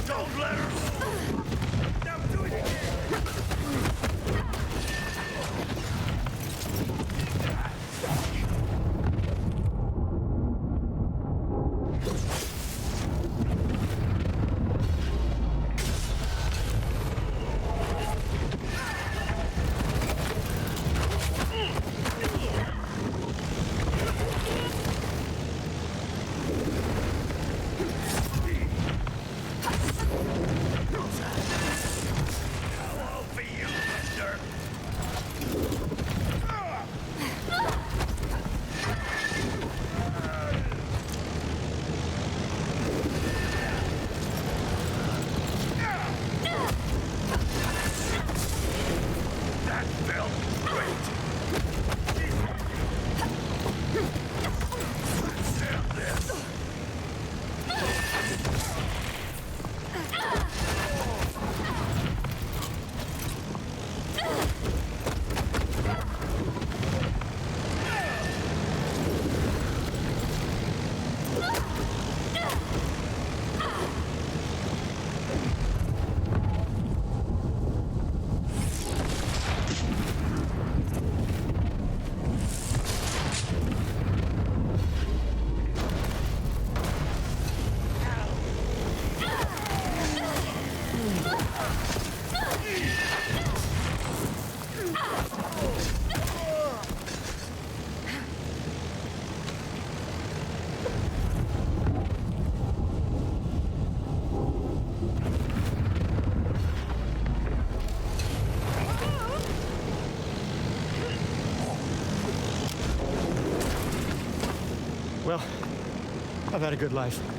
Don't let her move! Now do it again! Well, I've had a good life.